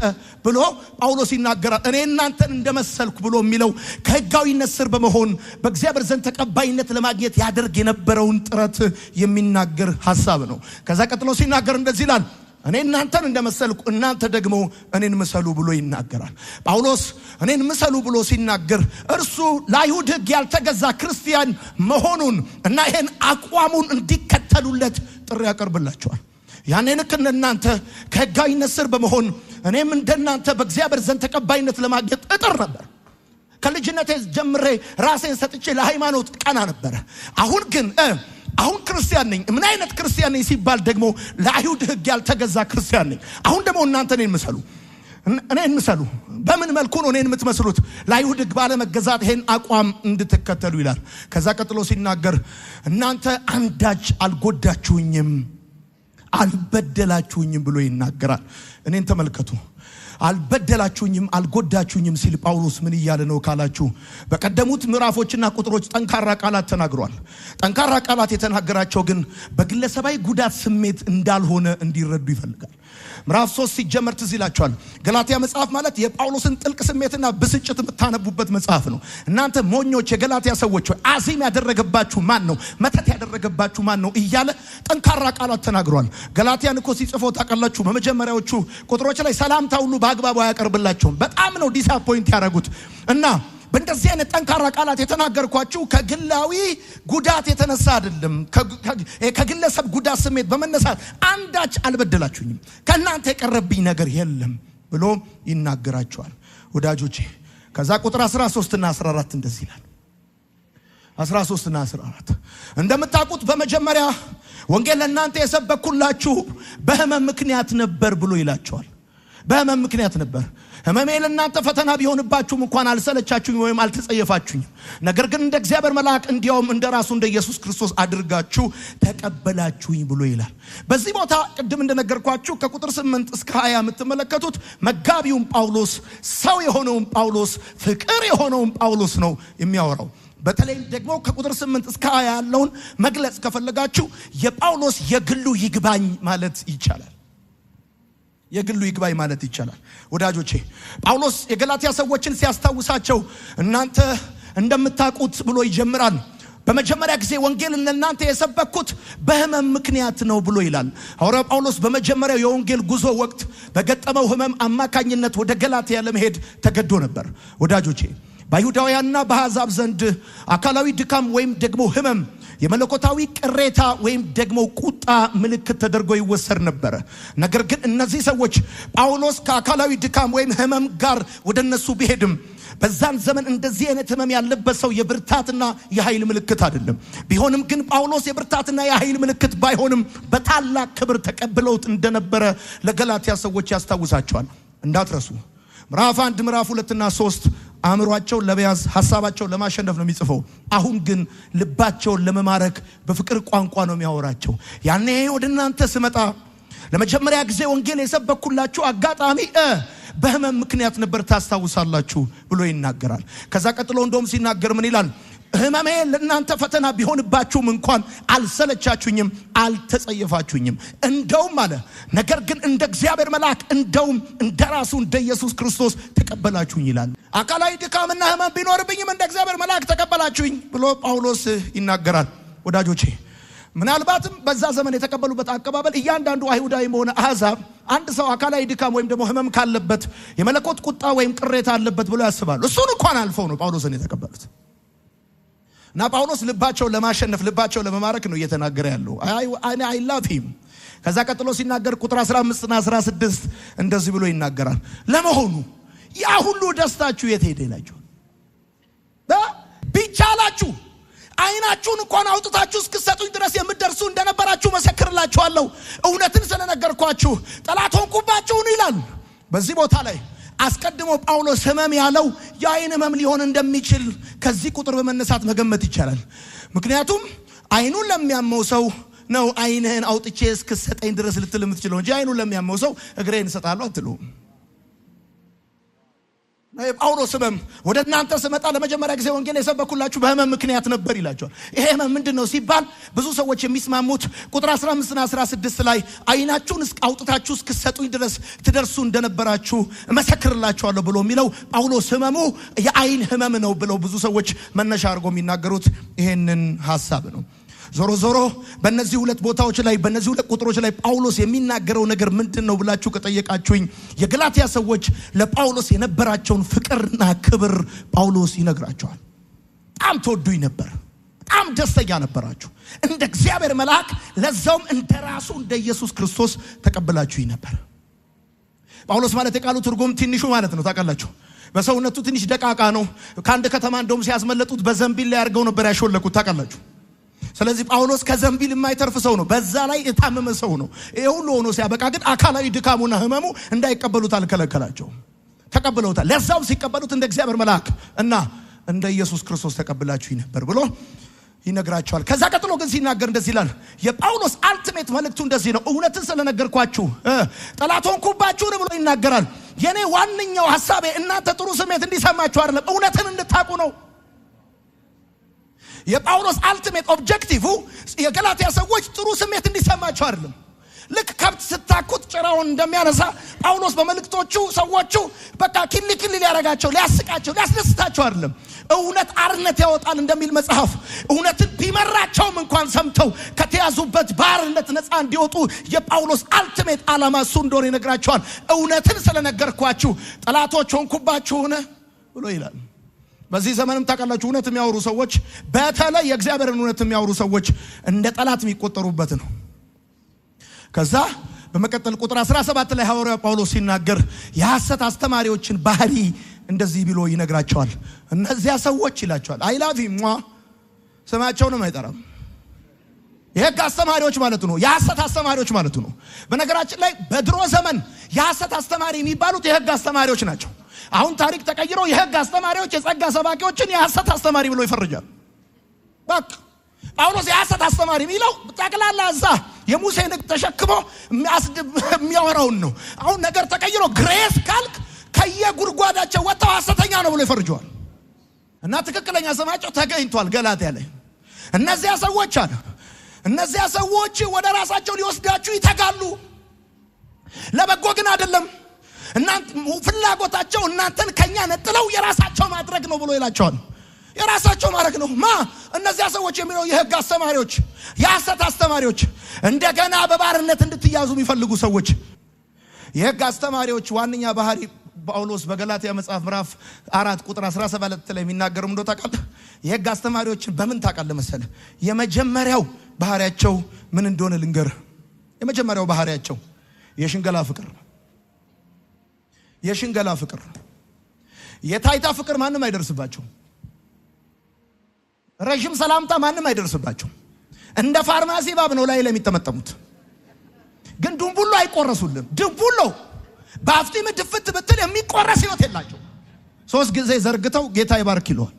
ብሎ ጳውሎስ ይናገራል። እኔ እናንተን እንደመሰልኩ ብሎ የሚለው ከሕጋዊነት ስር በመሆን በእግዚአብሔር ዘንድ ተቀባይነት ለማግኘት ያደርግ የነበረውን ጥረት የሚናገር ሐሳብ ነው። ከዛ ቀጥሎ ሲናገር እንደዚህ ይላል፣ እኔ እናንተን እንደመሰልኩ እናንተ ደግሞ እኔን ምሰሉ ብሎ ይናገራል። ጳውሎስ እኔን ምሰሉ ብሎ ሲናገር እርሱ ለአይሁድ ሕግ ያልተገዛ ክርስቲያን መሆኑን እና ይሄን አቋሙን እንዲከተሉለት ጥሪ ያቀርብላቸዋል። ያኔ ልክ እናንተ ከሕጋዊነት ስር በመሆን እኔም እንደናንተ በእግዚአብሔር ዘንድ ተቀባይነት ለማግኘት እጥር ነበር። ከልጅነቴ ጀምሬ ራሴን ሰጥቼ ለሃይማኖት ቀና ነበር። አሁን ግን አሁን ክርስቲያን ነኝ። ምን አይነት ክርስቲያን ነኝ ሲባል ደግሞ ለአይሁድ ሕግ ያልተገዛ ክርስቲያን ነኝ። አሁን ደግሞ እናንተ እኔን ምሰሉ። በምን መልኩ ነው እኔን የምትመስሉት? ለአይሁድ ሕግ ባለመገዛት ይሄን አቋም እንድትከተሉ ይላል። ከዛ ቀጥሎ ሲናገር እናንተ አንዳች አልጎዳችሁኝም አልበደላችሁኝም ብሎ ይናገራል። እኔን ተመልከቱ። አልበደላችሁኝም አልጎዳችሁኝም ሲል ጳውሎስ ምን እያለ ነው ካላችሁ፣ በቀደሙት ምዕራፎችና ቁጥሮች ጠንካራ ቃላት ተናግሯል። ጠንካራ ቃላት የተናገራቸው ግን በግለሰባዊ ጉዳት ስሜት እንዳልሆነ እንዲረዱ ይፈልጋል። ምዕራፍ 3 ሲጀመር ትዝ ይላችኋል። ገላትያ መጽሐፍ ማለት የጳውሎስን ጥልቅ ስሜትና ብስጭት የምታነቡበት መጽሐፍ ነው። እናንተ ሞኞች የገላትያ ሰዎች ሆይ አዚም ያደረገባችሁ ማን ነው? መተት ያደረገባችሁ ማን ነው? እያለ ጠንካራ ቃላት ተናግሯል። ገላትያን እኮ ሲጽፈው ታውቃላችሁ፣ በመጀመሪያዎቹ ቁጥሮች ላይ ሰላምታ ሁሉ በአግባቡ አያቀርብላቸውም። በጣም ነው ዲስአፖይንት ያደረጉት። እና በእንደዚህ አይነት ጠንካራ ቃላት የተናገርኳችሁ ከግላዊ ጉዳት የተነሳ አይደለም፣ ከግለሰብ ጉዳት ስሜት በመነሳት አንዳች አልበደላችሁኝም፣ ከእናንተ የቀረብኝ ነገር የለም ብሎ ይናገራቸዋል። ወዳጆቼ ከዛ ቁጥር 13 እና 14 እንደዚህ ይላል። 13 እና 14 እንደምታውቁት በመጀመሪያ ወንጌል ለእናንተ የሰበኩላችሁ በሕመም ምክንያት ነበር ብሎ ይላቸዋል። በሕመም ምክንያት ነበር። ሕመሜ ለእናንተ ፈተና ቢሆንባችሁም እንኳን አልሰለቻችሁኝ ወይም አልተጸየፋችሁኝም። ነገር ግን እንደ እግዚአብሔር መልአክ እንዲያውም እንደ ራሱ እንደ ኢየሱስ ክርስቶስ አድርጋችሁ ተቀበላችሁኝ ብሎ ይላል። በዚህ ቦታ ቅድም እንደነገርኳችሁ ከቁጥር 8 እስከ 20 የምትመለከቱት መጋቢውን ጳውሎስ፣ ሰው የሆነውን ጳውሎስ፣ ፍቅር የሆነውን ጳውሎስ ነው የሚያወራው። በተለይ ደግሞ ከቁጥር 8 እስከ 20 ያለውን መግለጽ ከፈለጋችሁ የጳውሎስ የግሉ ይግባኝ ማለት ይቻላል። የግሉ ይግባኝ ማለት ይቻላል። ወዳጆቼ ጳውሎስ የገላትያ ሰዎችን ሲያስታውሳቸው እናንተ እንደምታውቁት ብሎ ይጀምራል። በመጀመሪያ ጊዜ ወንጌልን ለእናንተ የሰበኩት በህመም ምክንያት ነው ብሎ ይላል። ሐዋርያው ጳውሎስ በመጀመሪያው የወንጌል ጉዞ ወቅት በገጠመው ህመም አማካኝነት ወደ ገላትያ ለመሄድ ተገዶ ነበር። ወዳጆቼ በይሁዳውያንና በአሕዛብ ዘንድ አካላዊ ድካም ወይም ደግሞ ህመም የመለኮታዊ ቅሬታ ወይም ደግሞ ቁጣ ምልክት ተደርጎ ይወሰድ ነበር። ነገር ግን እነዚህ ሰዎች ጳውሎስ ከአካላዊ ድካም ወይም ህመም ጋር ወደነሱ ቢሄድም በዛን ዘመን እንደዚህ አይነት ህመም ያለበት ሰው የብርታትና የኃይል ምልክት አይደለም። ቢሆንም ግን ጳውሎስ የብርታትና የኃይል ምልክት ባይሆንም በታላቅ ክብር ተቀብለውት እንደነበረ ለገላትያ ሰዎች ያስታውሳቸዋል። እንዳትረሱ ምዕራፍ 1 ምዕራፍ 2 እና 3 አእምሯቸውን ለመያዝ ሐሳባቸውን ለማሸነፍ ነው የሚጽፈው። አሁን ግን ልባቸውን ለመማረክ በፍቅር ቋንቋ ነው የሚያወራቸው። ያኔ ወደ እናንተ ስመጣ ለመጀመሪያ ጊዜ ወንጌል የሰበኩላችሁ አጋጣሚ በህመም ምክንያት ነበር ታስታውሳላችሁ ብሎ ይናገራል። ከዛ ቀጥሎ እንደውም ሲናገር ምን ይላል? ህመሜ ለእናንተ ፈተና ቢሆንባችሁም እንኳን አልሰለቻችሁኝም፣ አልተጸየፋችሁኝም። እንደውም አለ ነገር ግን እንደ እግዚአብሔር መልአክ እንደውም እንደራሱ እንደ ኢየሱስ ክርስቶስ ተቀበላችሁኝ ይላል። አካላዊ ድካምና ህመም ቢኖርብኝም እንደ እግዚአብሔር መልአክ ተቀበላችሁኝ ብሎ ጳውሎስ ይናገራል። ወዳጆቼ ምናልባትም በዛ ዘመን የተቀበሉበት አቀባበል እያንዳንዱ አይሁዳዊ ሆነ አሕዛብ አንድ ሰው አካላዊ ድካም ወይም ደግሞ ህመም ካለበት የመለኮት ቁጣ ወይም ቅሬታ አለበት ብሎ ያስባሉ። እሱን እንኳን አልፈው ነው ጳውሎስን የተቀበሉት። እና ጳውሎስ ልባቸውን ለማሸነፍ ልባቸውን ለመማረክ ነው እየተናገረ ያለው። አይ ላቭ ሂም። ከዛ ቀጥሎ ሲናገር ቁጥር 15 እና 16 እንደዚህ ብሎ ይናገራል። ለመሆኑ ያ ሁሉ ደስታችሁ የት ሄደ ይላችሁ? ቢቻላችሁ አይናችሁን እንኳን አውጥታችሁ እስክትሰጡኝ ድረስ የምትደርሱ እንደነበራችሁ መሰክርላችኋለሁ። እውነትን ስለነገርኳችሁ ጠላት ሆንኩባችሁን ይላል። በዚህ ቦታ ላይ አስቀድሞ ጳውሎስ ህመም ያለው የአይን ህመም ሊሆን እንደሚችል ከዚህ ቁጥር በመነሳት መገመት ይቻላል። ምክንያቱም አይኑን ለሚያመው ሰው ነው አይንህን አውጥቼ እስክትሰጠኝ ድረስ ልትል የምትችለው እንጂ አይኑን ለሚያመው ሰው እግሬን እሰጣለሁ አትሉም። ጳውሎስ ህመም ወደ እናንተ ስመጣ ለመጀመሪያ ጊዜ ወንጌል የሰበኩላችሁ በህመም ምክንያት ነበር ይላቸዋል። ይሄ ህመም ምንድነው ሲባል ብዙ ሰዎች የሚስማሙት ቁጥር 15 እና 16 ላይ አይናችሁን አውጥታችሁ እስክትሰጡኝ ድረስ ትደርሱ እንደነበራችሁ መሰክርላችኋለሁ ብሎ የሚለው ጳውሎስ ህመሙ የአይን ህመም ነው ብለው ብዙ ሰዎች መነሻ አድርገው የሚናገሩት ይሄንን ሐሳብ ነው። ዞሮ ዞሮ በእነዚህ ሁለት ቦታዎች ላይ በእነዚህ ሁለት ቁጥሮች ላይ ጳውሎስ የሚናገረው ነገር ምንድነው ብላችሁ ከጠየቃችሁኝ የገላትያ ሰዎች ለጳውሎስ የነበራቸውን ፍቅርና ክብር ጳውሎስ ይነግራቸዋል። በጣም ተወዱኝ ነበር፣ በጣም ደስተኛ ነበራችሁ፣ እንደ እግዚአብሔር መልአክ ለዛውም እንደራሱ እንደ ኢየሱስ ክርስቶስ ተቀበላችሁኝ ነበር። ጳውሎስ ማለት የቃሉ ትርጉም ትንሹ ማለት ነው። ታውቃላችሁ በሰውነቱ ትንሽ ደቃቃ ነው። ከአንድ ከተማ እንደውም ሲያስመለጡት በዘንቢል ላይ አድርገው ነበር ያሾለኩት። ታውቃላችሁ ስለዚህ ጳውሎስ ከዘንቢል የማይተርፍ ሰው ነው። በዛ ላይ የታመመ ሰው ነው። ይሄ ሁሉ ሆኖ ሲያበቃ ግን አካላዊ ድካሙና ህመሙ እንዳይቀበሉት አልከለከላቸውም። ተቀበሉታል። ለዛው ሲቀበሉት እንደ እግዚአብሔር መልአክ እና እንደ ኢየሱስ ክርስቶስ ተቀበላችሁኝ ነበር ብሎ ይነግራቸዋል። ከዛ ቀጥሎ ግን ሲናገር እንደዚህ ይላል። የጳውሎስ አልቲሜት መልእክቱ እንደዚህ ነው። እውነትን ስለነገርኳችሁ ጠላት ሆንኩባችሁ ብሎ ይናገራል። የኔ ዋንኛው ሐሳቤ እናንተ ጥሩ ስሜት እንዲሰማችሁ አይደለም፣ እውነትን እንድታቁ ነው። የጳውሎስ አልቲሜት ኦብጀክቲቭ የገላትያ ሰዎች ጥሩ ስሜት እንዲሰማቸው አይደለም። ልክ ከብት ስታኩት ጭራውን እንደሚያነሳ ጳውሎስ በመልእክቶቹ ሰዎቹ በቃ ኪሊ ሊያረጋቸው ሊያስቃቸው ሊያስደስታቸው አይደለም። እውነት አርነት ያወጣል እንደሚል መጽሐፍ እውነትን ቢመራቸውም እንኳን ሰምተው ከተያዙበት ባርነት ነፃ እንዲወጡ የጳውሎስ አልቲሜት ዓላማ እሱ እንደሆነ ይነግራቸዋል። እውነትን ስለነገርኳችሁ ጠላቶች ሆንኩባችሁን ብሎ ይላል። በዚህ ዘመንም ታውቃላችሁ እውነት የሚያወሩ ሰዎች በተለይ የእግዚአብሔርን እውነት የሚያወሩ ሰዎች እንደ ጠላት የሚቆጠሩበት ነው። ከዛ በመቀጠል ቁጥር 17 ላይ ሐዋርያው ጳውሎስ ሲናገር የሐሰት አስተማሪዎችን ባህሪ እንደዚህ ብሎ ይነግራቸዋል። እነዚያ ሰዎች ይላቸዋል አይላቪም ስማቸውንም አይጠራም። የሕግ አስተማሪዎች ማለት ነው፣ የሐሰት አስተማሪዎች ማለት ነው። በነገራችን ላይ በድሮ ዘመን የሐሰት አስተማሪ የሚባሉት የሕግ አስተማሪዎች ናቸው። አሁን ታሪክ ተቀይሮ የሕግ አስተማሪዎች የጸጋ ሰባኪዎችን የሐሰት አስተማሪ ብሎ ይፈርጃል። በቃ ጳውሎስ የሐሰት አስተማሪ የሚለው ጠቅላላ እዛ የሙሴን ሕግ ተሸክሞ የሚያወራውን ነው። አሁን ነገር ተቀይሮ ግሬስ ካልክ ከየጉድጓዳቸው ወጣው ሐሰተኛ ነው ብሎ ይፈርጃል። እና ትክክለኛ ስማቸው ተገኝቷል ገላትያ ላይ። እነዚያ ሰዎች አለ እነዚያ ሰዎች ወደ ራሳቸው ሊወስዳችሁ ይተጋሉ። ለበጎ ግን አይደለም። እናንተ ፍላጎታቸው እናንተን ከኛ ነጥለው የራሳቸው ማድረግ ነው ብሎ ይላቸዋል። የራሳቸው ማድረግ ነው። እነዚያ ሰዎች የሚለው የሕግ አስተማሪዎች፣ የሐሰት አስተማሪዎች፣ እንደገና በባርነት እንድትያዙ የሚፈልጉ ሰዎች። የሕግ አስተማሪዎች ዋንኛ ባህሪ ጳውሎስ በገላትያ መጽሐፍ ምዕራፍ 4 ቁጥር 17 ላይ የሚናገረው እንደው ታውቃለህ? የሕግ አስተማሪዎችን በምን ታውቃለህ መሰለህ? የመጀመሪያው ባህሪያቸው ምን እንደሆነ ልንገርህ። የመጀመሪያው ባህሪያቸው የሽንገላ ፍቅር ነው። የሽንገላ ፍቅር፣ የታይታ ፍቅር ማንም አይደርስባቸው። ረጅም ሰላምታ ማንም አይደርስባቸው። እንደ ፋርማሲ ባብ ነው ላይ ለሚጠመጠሙት። ግን ድንቡሎ አይቆረሱልም። ድንቡሎ በአፍጢም ድፍት ብትል የሚቆረስ ህይወት የላቸው። 3 ጊዜ ዘርግተው ጌታ ይባርክ ይለዋል።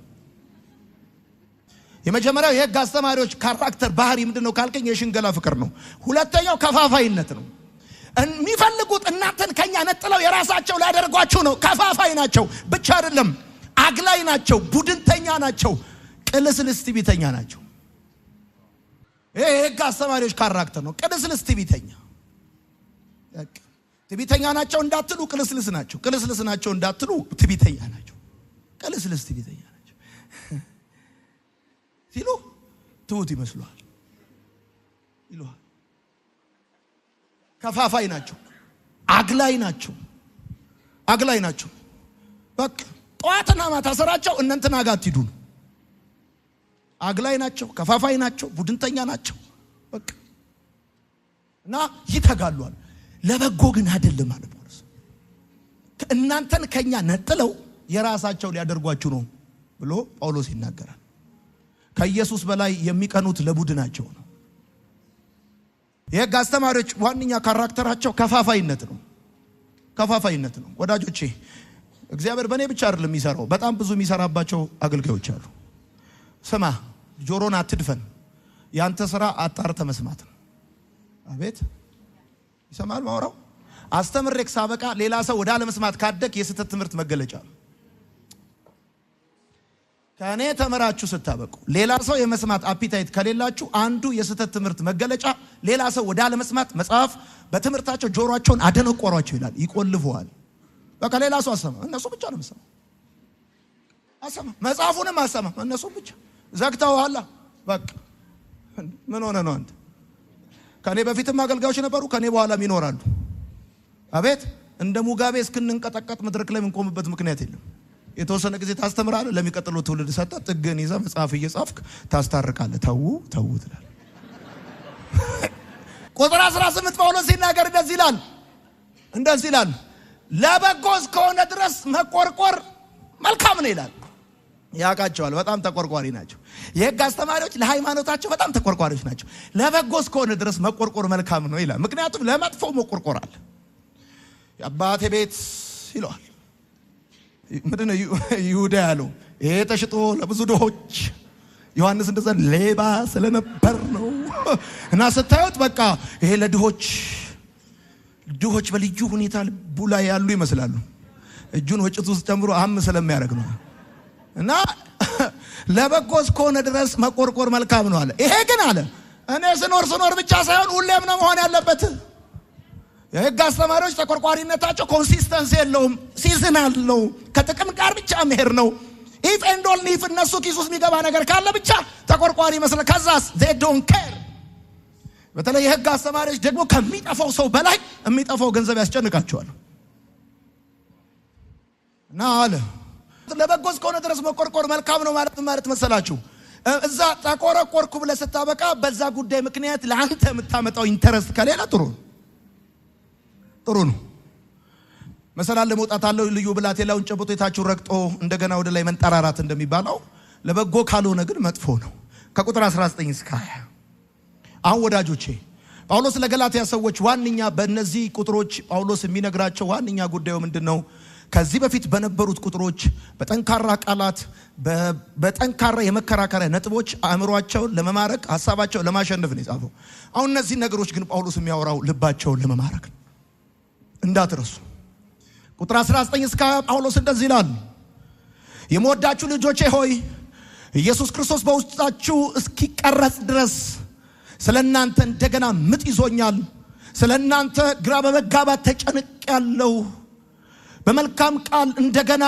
የመጀመሪያው የሕግ አስተማሪዎች ካራክተር ባህሪ ምንድነው ካልከኝ የሽንገላ ፍቅር ነው። ሁለተኛው ከፋፋይነት ነው። የሚፈልጉት እናንተን ከኛ ነጥለው የራሳቸው ሊያደርጓችሁ ነው። ከፋፋይ ናቸው ብቻ አይደለም፣ አግላይ ናቸው፣ ቡድንተኛ ናቸው፣ ቅልስልስ ትዕቢተኛ ናቸው። ይሄ የሕግ አስተማሪዎች ካራክተር ነው። ቅልስልስ ትዕቢተኛ፣ ትዕቢተኛ ናቸው እንዳትሉ ቅልስልስ ናቸው። ቅልስልስ ናቸው እንዳትሉ ትዕቢተኛ ናቸው። ቅልስልስ ትዕቢተኛ ናቸው ሲሉ ትሁት ይመስሉሃል ይሉሃል። ከፋፋይ ናቸው፣ አግላይ ናቸው፣ አግላይ ናቸው። በቃ ጠዋትና ማታ ስራቸው እናንተና ጋር አትሂዱ ነው። አግላይ ናቸው፣ ከፋፋይ ናቸው፣ ቡድንተኛ ናቸው። በቃ እና ይተጋሉዋል። ለበጎ ግን አይደለም ማለት ነው። እናንተን ከኛ ነጥለው የራሳቸው ሊያደርጓችሁ ነው ብሎ ጳውሎስ ይናገራል። ከኢየሱስ በላይ የሚቀኑት ለቡድናቸው ነው። የሕግ አስተማሪዎች ዋንኛ ካራክተራቸው ከፋፋይነት ነው። ከፋፋይነት ነው። ወዳጆቼ እግዚአብሔር በእኔ ብቻ አይደለም የሚሰራው፣ በጣም ብዙ የሚሰራባቸው አገልጋዮች አሉ። ስማ፣ ጆሮን አትድፈን። ያንተ ስራ አጣርተ መስማት ነው። አቤት ይሰማል ማውራው። አስተምሬክ ሳበቃ ሌላ ሰው ወደ አለመስማት ካደክ የስተት ትምህርት መገለጫ ነው። ከኔ ተመራችሁ ስታበቁ ሌላ ሰው የመስማት አፒታይት ከሌላችሁ አንዱ የስተት ትምህርት መገለጫ ሌላ ሰው ወደ አለመስማት መጽሐፍ በትምህርታቸው ጆሮአቸውን አደነቆሯቸው ይላል። ይቆልፈዋል። በቃ ሌላ ሰው አሰማ፣ እነሱ ብቻ ነው መስማ። አሰማ መጽሐፉንም አሰማ፣ እነሱ ብቻ ዘግተዋል። በቃ ምን ሆነ ነው አንተ? ከኔ በፊትም አገልጋዮች ነበሩ፣ ከኔ በኋላም ይኖራሉ። አቤት እንደ ሙጋቤ እስክንንቀጠቀጥ መድረክ ላይ የምንቆምበት ምክንያት የለም። የተወሰነ ጊዜ ታስተምራለህ፣ ለሚቀጥለው ትውልድ ሰጠህ። ጥግን ይዘህ መጽሐፍ እየጻፍክ ታስታርቃለህ። ተው ትላለህ። ቁጥር 18 ጳውሎስ ሲናገር እንደዚህ ይላል፣ ለበጎ እስከሆነ ድረስ መቆርቆር መልካም ነው ይላል። ያውቃቸዋል፣ በጣም ተቆርቋሪ ናቸው። የሕግ አስተማሪዎች ለሃይማኖታቸው በጣም ተቆርቋሪዎች ናቸው። ለበጎ እስከሆነ ድረስ መቆርቆር መልካም ነው ይላል። ምክንያቱም ለመጥፎ መቆርቆር አለ። የአባቴ ቤት ይለዋል። ምንድነው ይሁዳ ያለው? ይሄ ተሽጦ ለብዙ ድሆች፣ ዮሐንስ እንደዛ ሌባ ስለነበር ነው። እና ስታዩት በቃ ይሄ ለድሆች በልዩ ሁኔታ ልቡ ላይ ያሉ ይመስላሉ። እጁን ወጭት ውስጥ ጨምሮ ስለሚያደርግ ነው። እና ለበጎ እስከሆነ ድረስ መቆርቆር መልካም ነው አለ። ይሄ ግን አለ እኔ ስኖር ብቻ ሳይሆን ሁሌም ነው መሆን ያለበት። የሕግ አስተማሪዎች ተቆርቋሪነታቸው ኮንሲስተንሲ የለውም፣ ሲዝናል ነው፣ ከጥቅም ጋር ብቻ መሄድ ነው። ኢፍ ኤንድ ኦንሊ ኢፍ እነሱ ኪስ ውስጥ የሚገባ ነገር ካለ ብቻ ተቆርቋሪ መስለ ከዛስ they don't care። በተለይ የሕግ አስተማሪዎች ደግሞ ከሚጠፋው ሰው በላይ የሚጠፋው ገንዘብ ያስጨንቃቸዋል። እና አለ ለበጎ እስከሆነ ድረስ መቆርቆር መልካም ነው ማለት መሰላችሁ? እዛ ተቆረቆርኩ ብለህ ስታበቃ በዛ ጉዳይ ምክንያት ለአንተ የምታመጣው ኢንተረስት ከሌላ ጥሩ ነው። መሰላል ለመውጣት አለው ልዩ ብላቴላውን ጨብጦ የታችሁን ረግጦ እንደገና ወደ ላይ መንጠራራት እንደሚባለው ለበጎ ካልሆነ ግን መጥፎ ነው። ከቁጥር 19 እስከ 20 አሁን ወዳጆቼ ጳውሎስ ለገላትያ ሰዎች ዋንኛ በእነዚህ ቁጥሮች ጳውሎስ የሚነግራቸው ዋንኛ ጉዳዩ ምንድነው? ከዚህ በፊት በነበሩት ቁጥሮች በጠንካራ ቃላት በጠንካራ የመከራከሪያ ነጥቦች አእምሯቸውን ለመማረክ ሐሳባቸውን ለማሸነፍ ነው የጻፈው። አሁን እነዚህ ነገሮች ግን ጳውሎስ የሚያወራው ልባቸውን ለመማረክ ነው። እንዳትረሱ። ቁጥር 19 እስከ ጳውሎስ እንደዚህ ይላል፣ የምወዳችሁ ልጆቼ ሆይ ኢየሱስ ክርስቶስ በውስጣችሁ እስኪቀረጽ ድረስ ስለናንተ እንደገና ምጥ ይዞኛል። ስለናንተ ግራ በመጋባት ተጨንቄያለሁ በመልካም ቃል እንደገና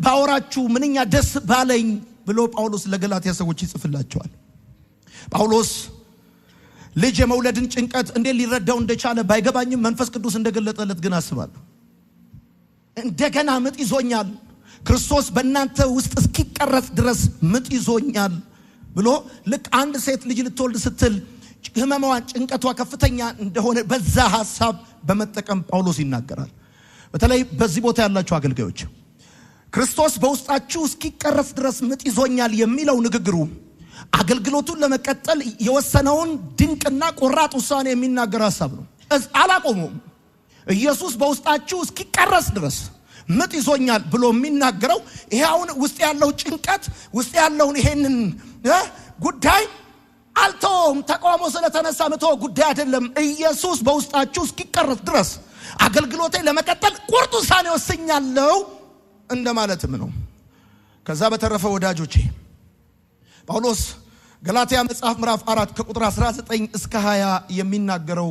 ባወራችሁ ምንኛ ደስ ባለኝ ብሎ ጳውሎስ ለገላትያ ሰዎች ይጽፍላቸዋል። ጳውሎስ ልጅ የመውለድን ጭንቀት እንዴት ሊረዳው እንደቻለ ባይገባኝም መንፈስ ቅዱስ እንደገለጠለት ግን አስባለሁ። እንደገና ምጥ ይዞኛል ክርስቶስ በእናንተ ውስጥ እስኪቀረጽ ድረስ ምጥ ይዞኛል ብሎ ልክ አንድ ሴት ልጅ ልትወልድ ስትል ህመሟን ጭንቀቷ ከፍተኛ እንደሆነ በዛ ሐሳብ በመጠቀም ጳውሎስ ይናገራል። በተለይ በዚህ ቦታ ያላችሁ አገልጋዮች ክርስቶስ በውስጣችሁ እስኪቀረጽ ድረስ ምጥ ይዞኛል የሚለው ንግግሩ አገልግሎቱን ለመቀጠል የወሰነውን ድንቅና ቆራጥ ውሳኔ የሚናገር ሐሳብ ነው። አላቆመም። ኢየሱስ በውስጣችሁ እስኪቀረጽ ድረስ ምጥ ይዞኛል ብሎ የሚናገረው ይሄውን ውስጥ ያለው ጭንቀት ውስጥ ያለውን ይሄንን ጉዳይ አልተውም። ተቃውሞ ስለተነሳ ምተው ጉዳይ አይደለም። ኢየሱስ በውስጣችሁ እስኪቀረጽ ድረስ አገልግሎቴ ለመቀጠል ቁርጥ ውሳኔ ወስኛለሁ እንደማለትም ነው። ከዛ በተረፈ ወዳጆቼ ጳውሎስ ገላትያ መጽሐፍ ምዕራፍ 4 ከቁጥር 19 እስከ 20 የሚናገረው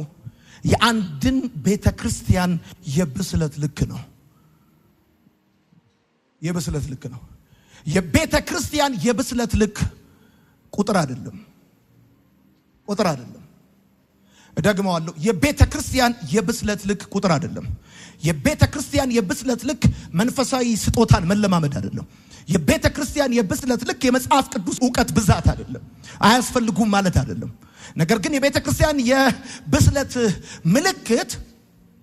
የአንድን ቤተክርስቲያን የብስለት ልክ ነው። የብስለት ልክ ነው። የቤተክርስቲያን የብስለት ልክ ቁጥር አይደለም። ቁጥር አይደለም። እደግመዋለሁ። የቤተክርስቲያን የብስለት ልክ ቁጥር አይደለም። የቤተክርስቲያን የብስለት ልክ መንፈሳዊ ስጦታን መለማመድ አይደለም። የቤተክርስቲያን የብስለት ልክ የመጽሐፍ ቅዱስ ዕውቀት ብዛት አይደለም። አያስፈልጉም ማለት አይደለም። ነገር ግን የቤተክርስቲያን የብስለት ምልክት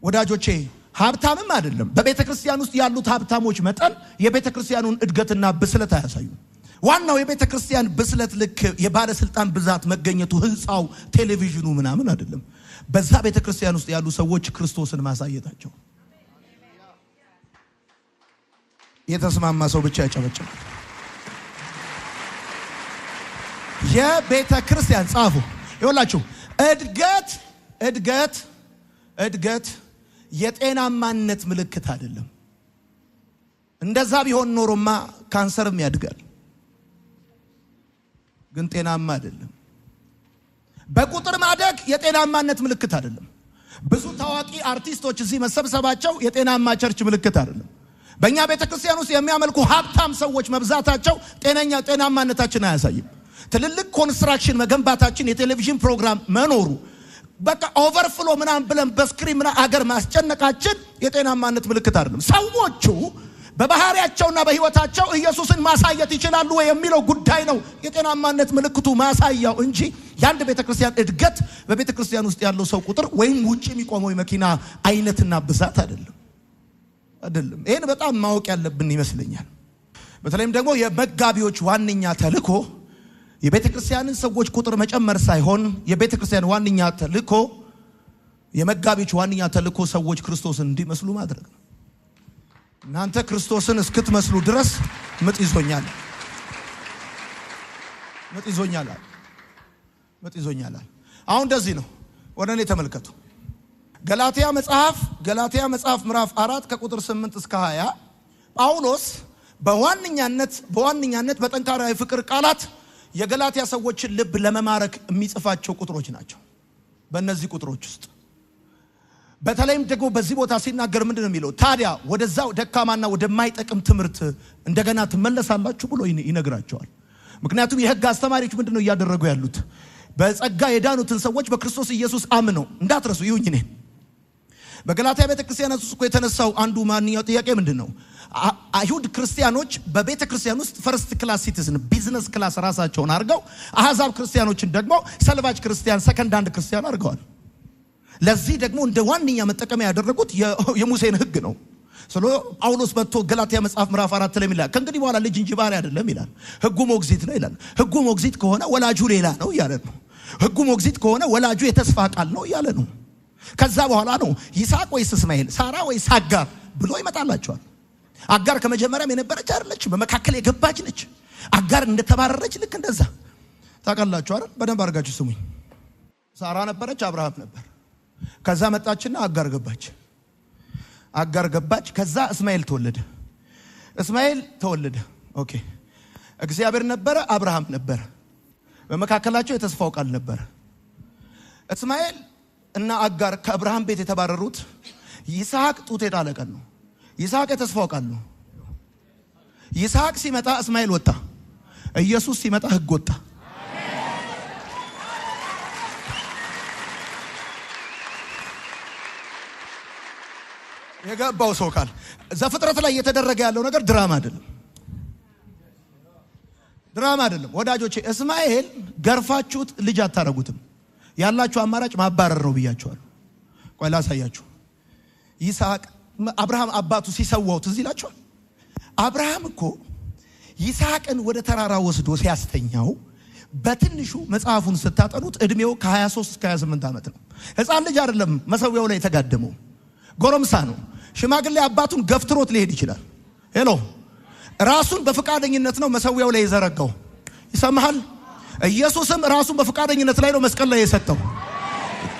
ወዳጆቼ ሀብታምም አይደለም። በቤተክርስቲያን ውስጥ ያሉት ሀብታሞች መጠን የቤተክርስቲያኑን እድገትና ብስለት አያሳዩም። ዋናው የቤተክርስቲያን ብስለት ልክ የባለስልጣን ብዛት መገኘቱ፣ ህንጻው፣ ቴሌቪዥኑ ምናምን አይደለም። በዛ ቤተክርስቲያን ውስጥ ያሉ ሰዎች ክርስቶስን ማሳየታቸው። የተስማማ ሰው ብቻ ያጨበጭባል። የቤተክርስቲያን ጻፉ ይኸውላችሁ እድገት የጤናማነት ምልክት አይደለም። እንደዛ ቢሆን ኖሮማ ካንሰርም ያድጋል። ግን ጤናማ አይደለም። በቁጥር ማደግ የጤናማነት ምልክት አይደለም። ብዙ ታዋቂ አርቲስቶች እዚህ መሰብሰባቸው የጤናማ ቸርች ምልክት አይደለም። በእኛ ቤተክርስቲያን ውስጥ የሚያመልኩ ሀብታም ሰዎች መብዛታቸው ጤናማነታችን አያሳይም። ትልልቅ ኮንስትራክሽን መገንባታችን፣ የቴሌቪዥን ፕሮግራም መኖሩ፣ በቃ ኦቨርፍሎ ምናምን ብለን በስክሪን አገር ማስጨነቃችን የጤናማነት ምልክት አይደለም። ሰዎቹ በባህሪያቸውና በህይወታቸው ኢየሱስን ማሳየት ይችላሉ ወይ የሚለው ጉዳይ ነው የጤናማነት ምልክቱ ማሳያው እንጂ ያንድ ቤተክርስቲያን እድገት በቤተክርስቲያን ውስጥ ያለው ሰው ቁጥር ወይም ውጪ የሚቆመው የመኪና አይነትና ብዛት አይደለም። ይሄን በጣም ማወቅ ያለብን ይመስለኛል። በተለይም ደግሞ የመጋቢዎች ዋነኛ ተልእኮ የቤተክርስቲያንን ሰዎች ቁጥር መጨመር ሳይሆን የቤተክርስቲያን ዋነኛ ተልእኮ የመጋቢዎች ዋነኛ ተልእኮ ሰዎች ክርስቶስን እንዲመስሉ ማድረግ ነው። እናንተ ክርስቶስን እስክትመስሉ ድረስ ምጥ ይዞኛል። አሁን እንደዚህ ነው። ወደ እኔ ተመልከቱ። ገላትያ መጽሐፍ ምዕራፍ 4 ከቁጥር 8 እስከ 20 ጳውሎስ በዋነኛነት በጠንካራ የፍቅር ቃላት የገላትያ ሰዎችን ልብ ለመማረክ የሚጽፋቸው ቁጥሮች ናቸው። በእነዚህ ቁጥሮች ውስጥ በተለይም ደግሞ በዚህ ቦታ ሲናገር ምንድነው የሚለው? ታዲያ ወደዛው ደካማና ወደማይጠቅም ትምህርት እንደገና ትመለሳላችሁ ብሎ ይነግራቸዋል። ምክንያቱም የሕግ አስተማሪዎች ምንድነው እያደረጉ ያሉት? በጸጋ የዳኑትን ሰዎች በክርስቶስ ኢየሱስ አምነው እንዳትረሱ ይሁን እኔ በገላትያ ቤተክርስቲያናት ውስጥ የተነሳው አንዱ ማንኛው ጥያቄ ምንድነው? አይሁድ ክርስቲያኖች በቤተክርስቲያን ውስጥ ፈርስት ክላስ ሲቲዝን ቢዝነስ ክላስ ራሳቸውን አድርገው አሕዛብ ክርስቲያኖችን ደግሞ ሰልቫጅ ክርስቲያን ሰከንድ ሃንድ ክርስቲያን አድርገዋል። ለዚህ ደግሞ እንደ ዋነኛ መጠቀሚያ ያደረጉት የሙሴን ሕግ ነው። ጳውሎስ መጥቶ ገላትያ መጽሐፍ ምዕራፍ 4 ላይ ይላል ከእንግዲህ በኋላ ልጅ እንጂ ባሪያ አይደለም ይላል። ሕጉ ሞግዚት ነው ይላል። ሕጉ ሞግዚት ከሆነ ወላጁ ሌላ ነው እያለ ነው። ሕጉ ሞግዚት ከሆነ ወላጁ የተስፋ ቃል ነው እያለ ነው። ከዛ በኋላ ነው ይስሐቅ ወይስ እስማኤል፣ ሳራ ወይስ አጋር ብሎ ይመጣላቸዋል። አጋር ከመጀመሪያም የነበረች አይደለች፣ በመካከል የገባች ነች። አጋር እንደተባረረች ልክ እንደዛ ታውቃላችሁ አይደል? በደንብ አድርጋችሁ ስሙኝ። ሳራ ነበረች፣ አብርሃም ነበር። ከዛ መጣችና አጋር ገባች። ከዛ እስማኤል ተወለደ። ኦኬ። እግዚአብሔር ነበረ፣ አብርሃም ነበረ። በመካከላቸው የተስፋው ቃል ነበረ። እስማኤል እና አጋር ከአብርሃም ቤት የተባረሩት ይስሐቅ ጡት የጣለ ቀን ነው። ይስሐቅ የተስፋው ቃል ነው። ይስሐቅ ሲመጣ እስማኤል ወጣ። ኢየሱስ ሲመጣ ሕግ ወጣ። የገባው ሰው ቃል ዘፍጥረት ላይ እየተደረገ ያለው ነገር ድራማ አይደለም። ድራማ አይደለም ወዳጆቼ። እስማኤል ገርፋችሁት ልጅ አታረጉትም። ያላችሁ አማራጭ ማባረር ነው ብያችኋለሁ። ቆይ ላሳያችሁ። ይስሐቅ አብርሃም አባቱ ሲሰዋው ትዝ ይላችኋል። አብርሃም እኮ ይስሐቅን ወደ ተራራ ወስዶ ሲያስተኛው በትንሹ መጽሐፉን ስታጠኑት እድሜው ከ23 እስከ 28 ዓመት ነው። ሕፃን ልጅ አይደለም። መሰዊያው ላይ የተጋደመው ጎረምሳ ነው። ሽማግሌ አባቱን ገፍትሮት ሊሄድ ይችላል። ሄሎ ራሱን በፈቃደኝነት ነው መሰዊያው ላይ የዘረጋው። ይሰማሃል? ኢየሱስም ራሱን በፈቃደኝነት ላይ ነው መስቀል ላይ የሰጠው።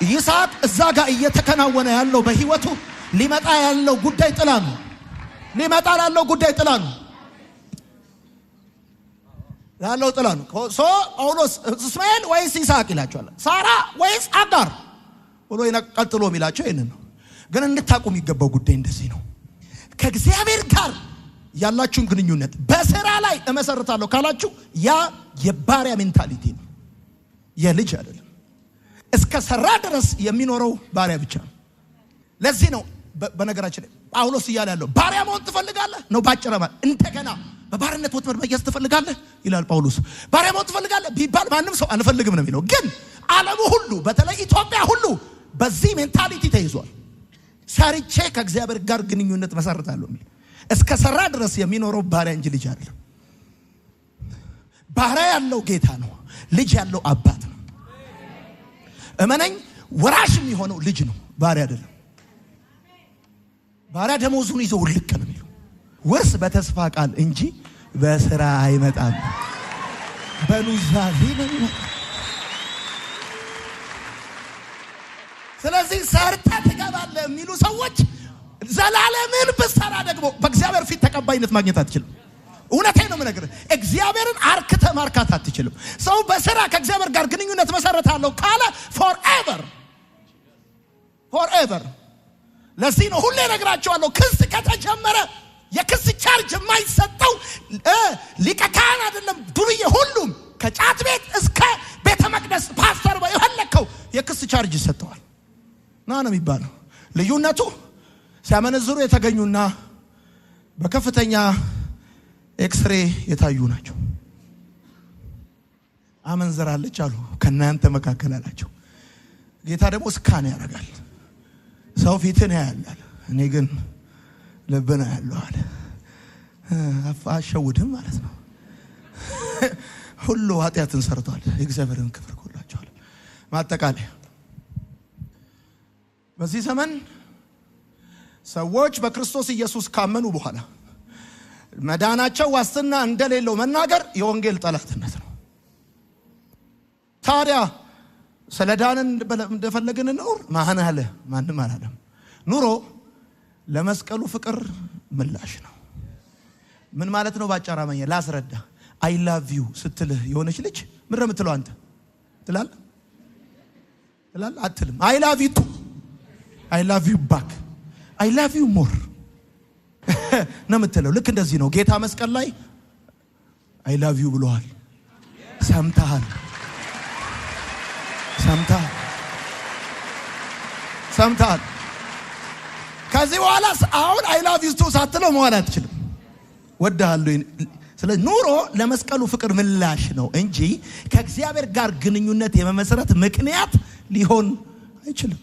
ይስሐቅ እዛ ጋር እየተከናወነ ያለው በህይወቱ ሊመጣ ያለው ጉዳይ ጥላ ነው። ሊመጣ ያለው ጉዳይ ጥላ ነው። ያለው ጥላ ነው። ሶ ጳውሎስ እስማኤል ወይስ ይስሐቅ ይላቸዋል። ሳራ ወይስ አጋር ብሎ ቀጥሎ የሚላቸው ይሄንን ነው። ግን እንድታቁ የሚገባው ጉዳይ እንደዚህ ነው። ከእግዚአብሔር ጋር ያላችሁን ግንኙነት በስራ ላይ እመሰርታለሁ ካላችሁ ያ የባሪያ ሜንታሊቲ ነው፣ የልጅ አይደለም። እስከ ሰራ ድረስ የሚኖረው ባሪያ ብቻ ነው። ለዚህ ነው በነገራችን ላይ ጳውሎስ እያለ ያለው ባሪያ መሆን ትፈልጋለህ ነው ባጭረማ። እንደገና በባርነት ወጥመድ መያዝ ትፈልጋለህ ይላል ጳውሎስ። ባሪያ መሆን ትፈልጋለህ ቢባል ማንም ሰው አልፈልግም ነው የሚለው። ግን ዓለሙ ሁሉ በተለይ ኢትዮጵያ ሁሉ በዚህ ሜንታሊቲ ተይዟል። ሰርቼ ከእግዚአብሔር ጋር ግንኙነት መሰርታለሁ የሚል እስከ ሰራ ድረስ የሚኖረው ባሪያ እንጂ ልጅ አይደለም። ባሪያ ያለው ጌታ ነው፣ ልጅ ያለው አባት ነው። እመነኝ፣ ወራሽ የሚሆነው ልጅ ነው፣ ባሪያ አይደለም። ባሪያ ደሞዙን ይዞ ውልቅ ነው የሚለው። ውርስ በተስፋ ቃል እንጂ በስራ አይመጣም። በኑዛዜ ነው የሚመጣው። ስለዚህ ሰርተ ትገባለህ የሚሉ ሰዎች ዘላለምን ብትሰራ ደግሞ በእግዚአብሔር ፊት ተቀባይነት ማግኘት አትችልም። እውነቴን ነው የምነግርህ። እግዚአብሔርን አርክተ ማርካት አትችልም። ሰው በስራ ከእግዚአብሔር ጋር ግንኙነት መሰረታለሁ ካለ ፎርኤቨር። ለዚህ ነው ሁሌ እነግራቸዋለሁ፣ ክስ ከተጀመረ የክስ ቻርጅ የማይሰጠው ሊቀ ካህን አይደለም ዱርዬ፣ ሁሉም ከጫት ቤት እስከ ቤተ መቅደስ ፓስተር የፈለከው የክስ ቻርጅ ይሰጠዋል ነው የሚባለው። ልዩነቱ ሲያመነዝሩ የተገኙና በከፍተኛ ኤክስሬ የታዩ ናቸው። አመንዝራለች አሉ ከናንተ መካከል አላቸው። ጌታ ደግሞ ስካን ያደርጋል። ሰው ፊትን ያያል፣ እኔ ግን ልብን ያያለሁ አለ። አሸውድም ማለት ነው። ሁሉ ኃጢአትን ሰርቷል፣ የእግዚአብሔርን ክብር ጎድሏቸዋል። ማጠቃለያ በዚህ ዘመን ሰዎች በክርስቶስ ኢየሱስ ካመኑ በኋላ መዳናቸው ዋስትና እንደሌለው መናገር የወንጌል ጠላትነት ነው። ታዲያ ስለ ዳንን እንደፈለግን ኑር ማን አለ? ማንም አላለም። ኑሮ ለመስቀሉ ፍቅር ምላሽ ነው። ምን ማለት ነው? ባጫራማኝ ላስረዳ። አይ ላቭ ዩ ስትልህ የሆነች ልጅ ምን ረምትለው አንተ ትላለህ አትልም? አይ ላቭ ዩ ቱ አይ ላቭ ዩ ባክ አይ ላቭ ዩ ሞር ነው የምትለው። ልክ እንደዚህ ነው። ጌታ መስቀል ላይ አይ ላቭ ዩ ብለዋል። ሰምተሃል? ከዚህ በኋላ አሁን አይ ላቭ ዩ ቱ ሳትለው መዋል አትችልም። ወድሃለሁ። ስለ ኑሮ ለመስቀሉ ፍቅር ምላሽ ነው እንጂ ከእግዚአብሔር ጋር ግንኙነት የመመሰረት ምክንያት ሊሆን አይችልም።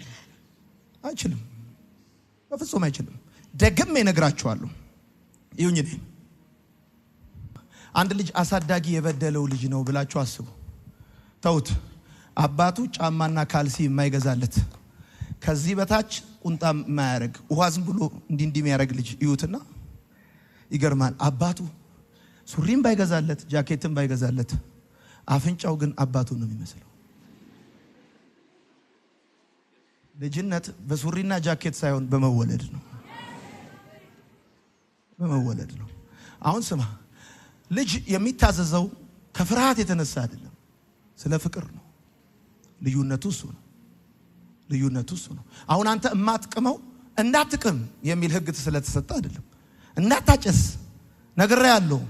በፍጹም አይችልም። ደግሜ እነግራችኋለሁ። ይሁን እኔ አንድ ልጅ አሳዳጊ የበደለው ልጅ ነው ብላችሁ አስቡ። ተውት። አባቱ ጫማና ካልሲ የማይገዛለት ከዚህ በታች ቁንጣ የማያረግ ውሃ ዝም ብሎ እንዲህ የሚያረግ ልጅ ይዩትና ይገርማል። አባቱ ሱሪም ባይገዛለት ጃኬትም ባይገዛለት አፍንጫው ግን አባቱ ነው የሚመስለው። ልጅነት በሱሪና ጃኬት ሳይሆን በመወለድ ነው። አሁን ስማ፣ ልጅ የሚታዘዘው ከፍርሃት የተነሳ አይደለም፣ ስለ ፍቅር ነው። ልዩነቱ እሱ ነው። ልዩነቱ እሱ ነው። አሁን አንተ እማትቅመው እንዳትቅም የሚል ህግ ስለተሰጠ አይደለም። እንዳታጨስ ነግሬሃለሁ።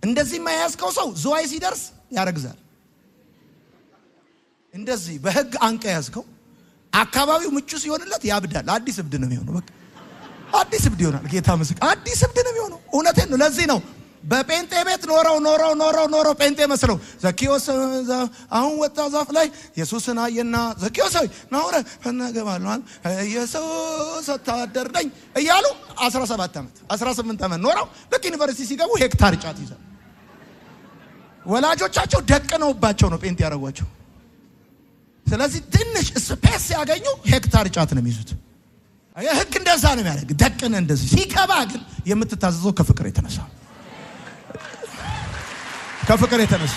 እንደዚህ የማያስከው ሰው ዝዋይ ሲደርስ ያረግዛል። እንደዚህ በህግ አንቀ ያዝከው አካባቢው ምቹ ሲሆንለት ያብዳል። አዲስ እብድ ነው የሚሆነው። በቃ አዲስ እብድ ይሆናል። ጌታ ምስክር አዲስ እብድ ነው የሚሆነው። እውነቴን ነው። ለዚህ ነው በጴንጤ ቤት ኖረው ጴንጤ መስለው ዘኪዮስ አሁን ወጣ ዛፍ ላይ ኢየሱስን አየና ዘኪዮስ ሆይ ናውረ ፈናገባለዋል ኢየሱስ ወታደር ነኝ እያሉ 17 ዓመት 18 ዓመት ኖረው ልክ ዩኒቨርሲቲ ሲገቡ ሄክታር ጫት ይዘው ወላጆቻቸው ደቅነውባቸው ነው ጴንጤ ያደረጓቸው። ስለዚህ ትንሽ ስፔስ ያገኙ ሄክታር ጫት ነው የሚይዙት። ህግ እንደዛ ነው የሚያደርግ። ደቅነ እንደዚህ ሲከባ ግን የምትታዘዘው ከፍቅር የተነሳ ከፍቅር የተነሳ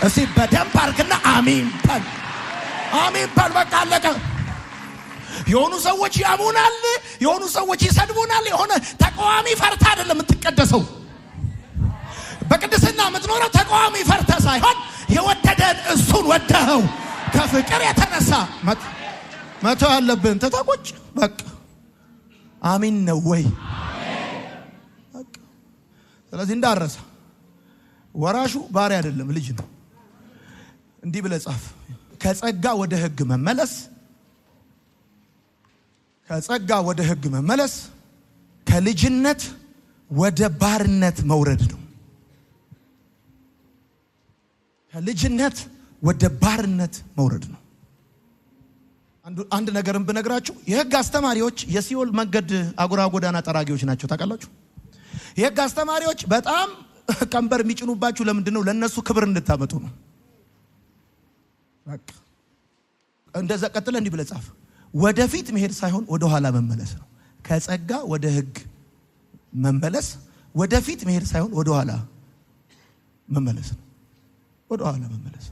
እስቲ በደንብ አርግና አሜን በል። አሜን በል። በቃ አለቀ። የሆኑ ሰዎች ያሙናል፣ የሆኑ ሰዎች ይሰድቡናል። የሆነ ተቃዋሚ ፈርታ አይደለም የምትቀደሰው። በቅድስና የምትኖረው ተቃዋሚ ፈርታ ሳይሆን የወደደን እሱን ወደኸው ከፍቅር የተነሳ መቶ ያለብን ተታቆጭ። በቃ አሜን ነው ወይ? በቃ ስለዚህ እንዳረሳ ወራሹ ባሪያ አይደለም ልጅ ነው። እንዲህ ብለህ ጻፍ። ከጸጋ ወደ ህግ መመለስ ከልጅነት ወደ ባርነት መውረድ ነው። ከልጅነት ወደ ባርነት መውረድ ነው። አንድ ነገርም ብነግራችሁ የህግ አስተማሪዎች የሲኦል መንገድ አጉራ ጎዳና ጠራጊዎች ናቸው። ታውቃላችሁ? የህግ አስተማሪዎች በጣም ቀንበር የሚጭኑባችሁ ለምንድን ነው? ለነሱ ክብር እንድታመጡ ነው። በቃ እንደዛ ቀጥለ እንዲህ ብለህ ጻፍ። ወደፊት መሄድ ሳይሆን ወደ ኋላ መመለስ ነው። ከጸጋ ወደ ህግ መመለስ ወደፊት መሄድ ሳይሆን ወደ ኋላ መመለስ ነው። ወደ ኋላ መመለስ።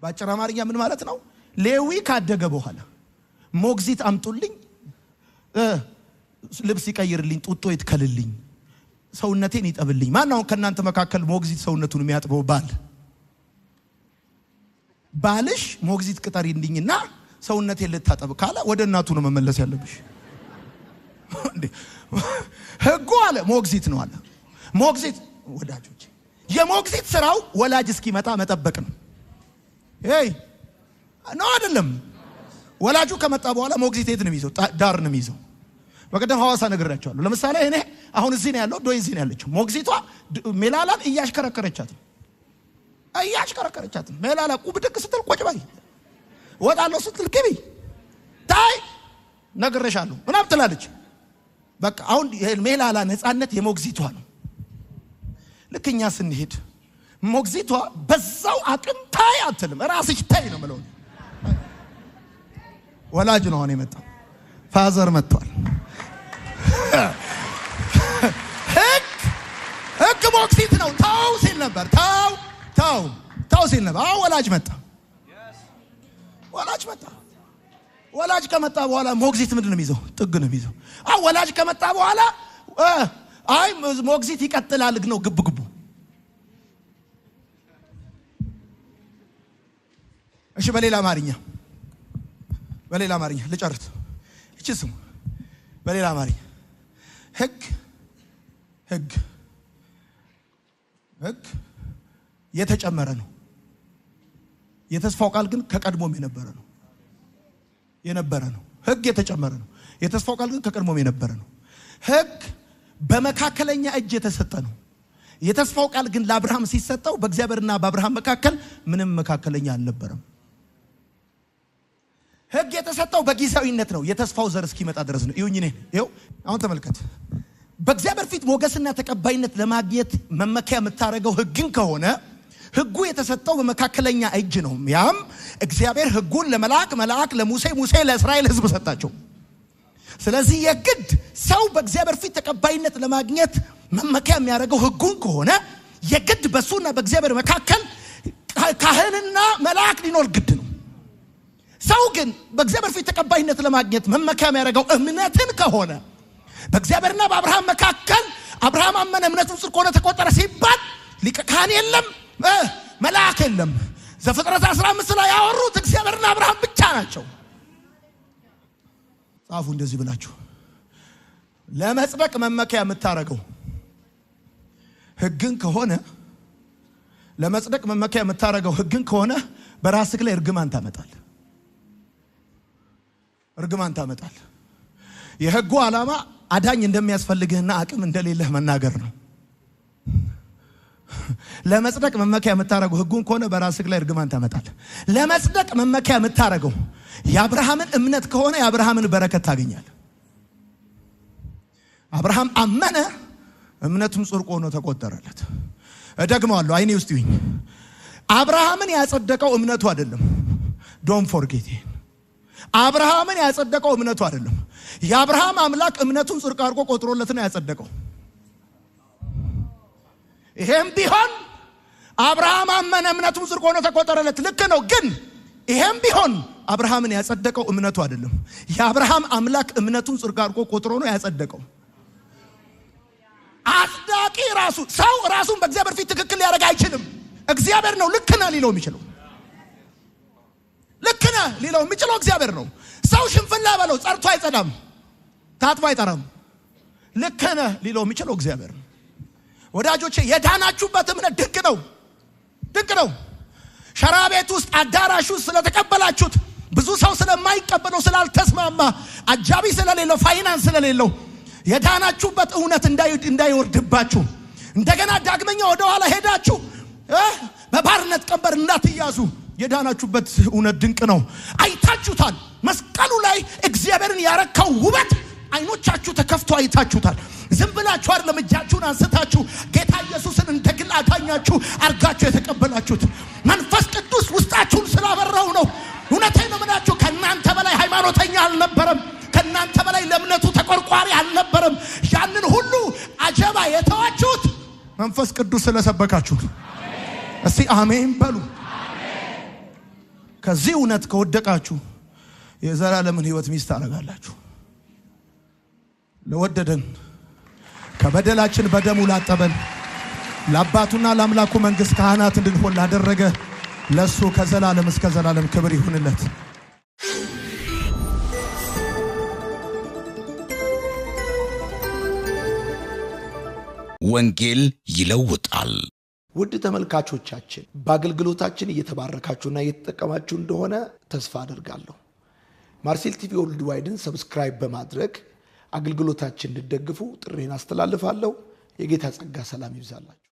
በአጭር አማርኛ ምን ማለት ነው? ሌዊ ካደገ በኋላ ሞግዚት አምጡልኝ፣ ልብስ ይቀይርልኝ፣ ጡጦ ይትከልልኝ፣ ሰውነቴን ይጠብልኝ። ማናው ከናንተ መካከል ሞግዚት ሰውነቱን የሚያጥበው ባልሽ ሞግዚት ቅጠሪልኝና ሰውነቴን ልታጠብ ካለ ወደ እናቱ ነው መመለስ ያለብሽ። ህጉ አለ ሞግዚት ነው አለ። ሞግዚት ወዳጆች የሞግዚት ስራው ወላጅ እስኪመጣ መጠበቅ ነው። ነው አይደለም? ወላጁ ከመጣ በኋላ ሞግዚት የት ነው የሚይዘው? ዳር ነው የሚይዘው። በቀደም ሐዋሳ ነግሬያቸዋለሁ። ለምሳሌ እኔ አሁን እዚህ ነው ያለው፣ ዶይ እዚህ ነው ያለችው። ሞግዚቷ ሜላላን እያሽከረከረቻት ነው። ሜላላ ቁብድቅ ስትል ቁጭ በይ፣ ወጣለሁ ስትል ግቢ፣ ታይ ነግሬሻለሁ ምናምን ትላለች። በቃ አሁን ሜላላ ነፃነት የሞግዚቷ ነው። ልክኛ ስንሄድ ሞግዚቷ በዛው አቅም ታይ አትልም፣ ራስሽ ታይ ነው ማለት ነው። ወላጅ ነው አሁን የመጣው። ፋዘር መጥቷል። ህግ ሞግዚት ነው። ታው ሲል ነበር። ታው ሲል ነበር። አሁን ወላጅ መጣ። ወላጅ ከመጣ በኋላ ሞግዚት ምንድን ነው የሚይዘው? ጥግ ነው የሚይዘው። አሁን ወላጅ ከመጣ በኋላ አይ ሞግዚት ይቀጥላል ነው ግብግቡ። እሺ በሌላ አማርኛ ልጨርስ። እቺ ስሙ። በሌላ አማርኛ ህግ የተጨመረ ነው። የተስፋው ቃል ግን ከቀድሞም የነበረ ነው። ህግ የተጨመረ ነው። የተስፋው ቃል ግን ከቀድሞም የነበረ ነው። ህግ በመካከለኛ እጅ የተሰጠ ነው። የተስፋው ቃል ግን ለአብርሃም ሲሰጠው በእግዚአብሔርና በአብርሃም መካከል ምንም መካከለኛ አልነበረም። ህግ የተሰጠው በጊዜያዊነት ነው። የተስፋው ዘር እስኪመጣ ድረስ ነው። ይኸው አሁን ተመልከት። በእግዚአብሔር ፊት ሞገስና ተቀባይነት ለማግኘት መመኪያ የምታደርገው ህግን ከሆነ ህጉ የተሰጠው በመካከለኛ እጅ ነው። ያም እግዚአብሔር ህጉን ለመላእክ ለሙሴ ለእስራኤል ህዝብ ሰጣቸው። ስለዚህ የግድ ሰው በእግዚአብሔር ፊት ተቀባይነት ለማግኘት መመኪያ የሚያደርገው ህጉን ከሆነ የግድ በሱና በእግዚአብሔር መካከል ካህንና መልአክ ሊኖር ግድ ነው። ሰው ግን በእግዚአብሔር ፊት ተቀባይነት ለማግኘት መመኪያ የሚያደርገው እምነትን ከሆነ በእግዚአብሔርና በአብርሃም መካከል አብርሃም አመነ እምነቱ ጽድቅ ሆነ ተቆጠረ ሲባል ሊቀ ካህን የለም፣ መልአክ የለም። ዘፍጥረት 15 ላይ ያወሩት እግዚአብሔርና አብርሃም ብቻ ናቸው። ጻፉ እንደዚህ ብላችሁ ለመጽደቅ መመኪያ የምታረገው ሕግን ከሆነ ለመጽደቅ መመኪያ የምታረገው ሕግን ከሆነ በራስህ ላይ እርግማን ታመጣል። እርግማን ታመጣል። የሕጉ ዓላማ አዳኝ እንደሚያስፈልግህና አቅም እንደሌለህ መናገር ነው። ለመጽደቅ መመኪያ የምታረገው ሕጉን ከሆነ በራስህ ላይ እርግማን ታመጣል። ለመጽደቅ መመኪያ የምታረገው የአብርሃምን እምነት ከሆነ የአብርሃምን በረከት ታገኛል። አብርሃም አመነ፣ እምነቱም ጽድቅ ሆኖ ተቆጠረለት። እደግመዋለሁ፣ አይኔ ውስጥ ይሁን። አብርሃምን ያጸደቀው እምነቱ አይደለም። ዶንት ፎርጌት። አብርሃምን ያጸደቀው እምነቱ አይደለም። የአብርሃም አምላክ እምነቱን ጽድቅ አድርጎ ቆጥሮለት ነው ያጸደቀው። ይሄም ቢሆን አብርሃም አመነ፣ እምነቱም ጽድቅ ሆኖ ተቆጠረለት። ልክ ነው። ግን ይሄም ቢሆን አብርሃምን ያጸደቀው እምነቱ አይደለም። የአብርሃም አምላክ እምነቱን ጽድቅ አድርጎ ቆጥሮ ነው ያጸደቀው። አጽዳቂ ራሱ ሰው ራሱን በእግዚአብሔር ፊት ትክክል ሊያደርግ አይችልም። እግዚአብሔር ነው ልክ ነህ ሊለው የሚችለው። ልክ ነህ ሊለው የሚችለው እግዚአብሔር ነው። ሰው ሽንፍላ በለው ጸርቶ አይጸዳም፣ ታጥቦ አይጠራም። ልክ ነህ ሊለው የሚችለው እግዚአብሔር ነው። ወዳጆቼ የዳናችሁበት እምነት ድንቅ ነው፣ ድንቅ ነው። ሸራ ቤት ውስጥ አዳራሽ ውስጥ ስለተቀበላችሁት ብዙ ሰው ስለማይቀበለው ስላልተስማማ አጃቢ ስለሌለው ፋይናንስ ስለሌለው የዳናችሁበት እውነት እንዳይወርድባችሁ እንደገና ዳግመኛ ወደ ኋላ ሄዳችሁ በባርነት ቀንበር እንዳትያዙ የዳናችሁበት እውነት ድንቅ ነው። አይታችሁታል። መስቀሉ ላይ እግዚአብሔርን ያረካው ውበት አይኖቻችሁ ተከፍቶ አይታችሁታል። ዝም ብላችሁ አይደለም እጃችሁን አንስታችሁ ጌታ ኢየሱስን እንደ ግል አዳኛችሁ አርጋችሁ የተቀበላችሁት። መንፈስ ቅዱስ ውስጣችሁን ስላበራው ነው። እውነቴን ነው የምላችሁ። ከናንተ በላይ ሃይማኖተኛ አልነበረም። ከናንተ በላይ ለእምነቱ ተቆርቋሪ አልነበረም። ያንን ሁሉ አጀባ የተዋችሁት መንፈስ ቅዱስ ስለሰበካችሁ። እስቲ አሜን በሉ። ከዚህ እውነት ከወደቃችሁ የዘላለምን ሕይወት ሚስት ታረጋላችሁ። ለወደደን ከበደላችን በደሙ ላጠበን ለአባቱና ለአምላኩ መንግሥት ካህናት እንድንሆን ላደረገ ለሱ ከዘላለም እስከ ዘላለም ክብር ይሁንለት። ወንጌል ይለውጣል። ውድ ተመልካቾቻችን በአገልግሎታችን እየተባረካችሁና እየተጠቀማችሁ እንደሆነ ተስፋ አደርጋለሁ። ማርሴል ቲቪ ወርልድ ዋይድን ሰብስክራይብ በማድረግ አገልግሎታችን እንድትደግፉ ጥሬን አስተላልፋለሁ። የጌታ ጸጋ ሰላም ይብዛላችሁ።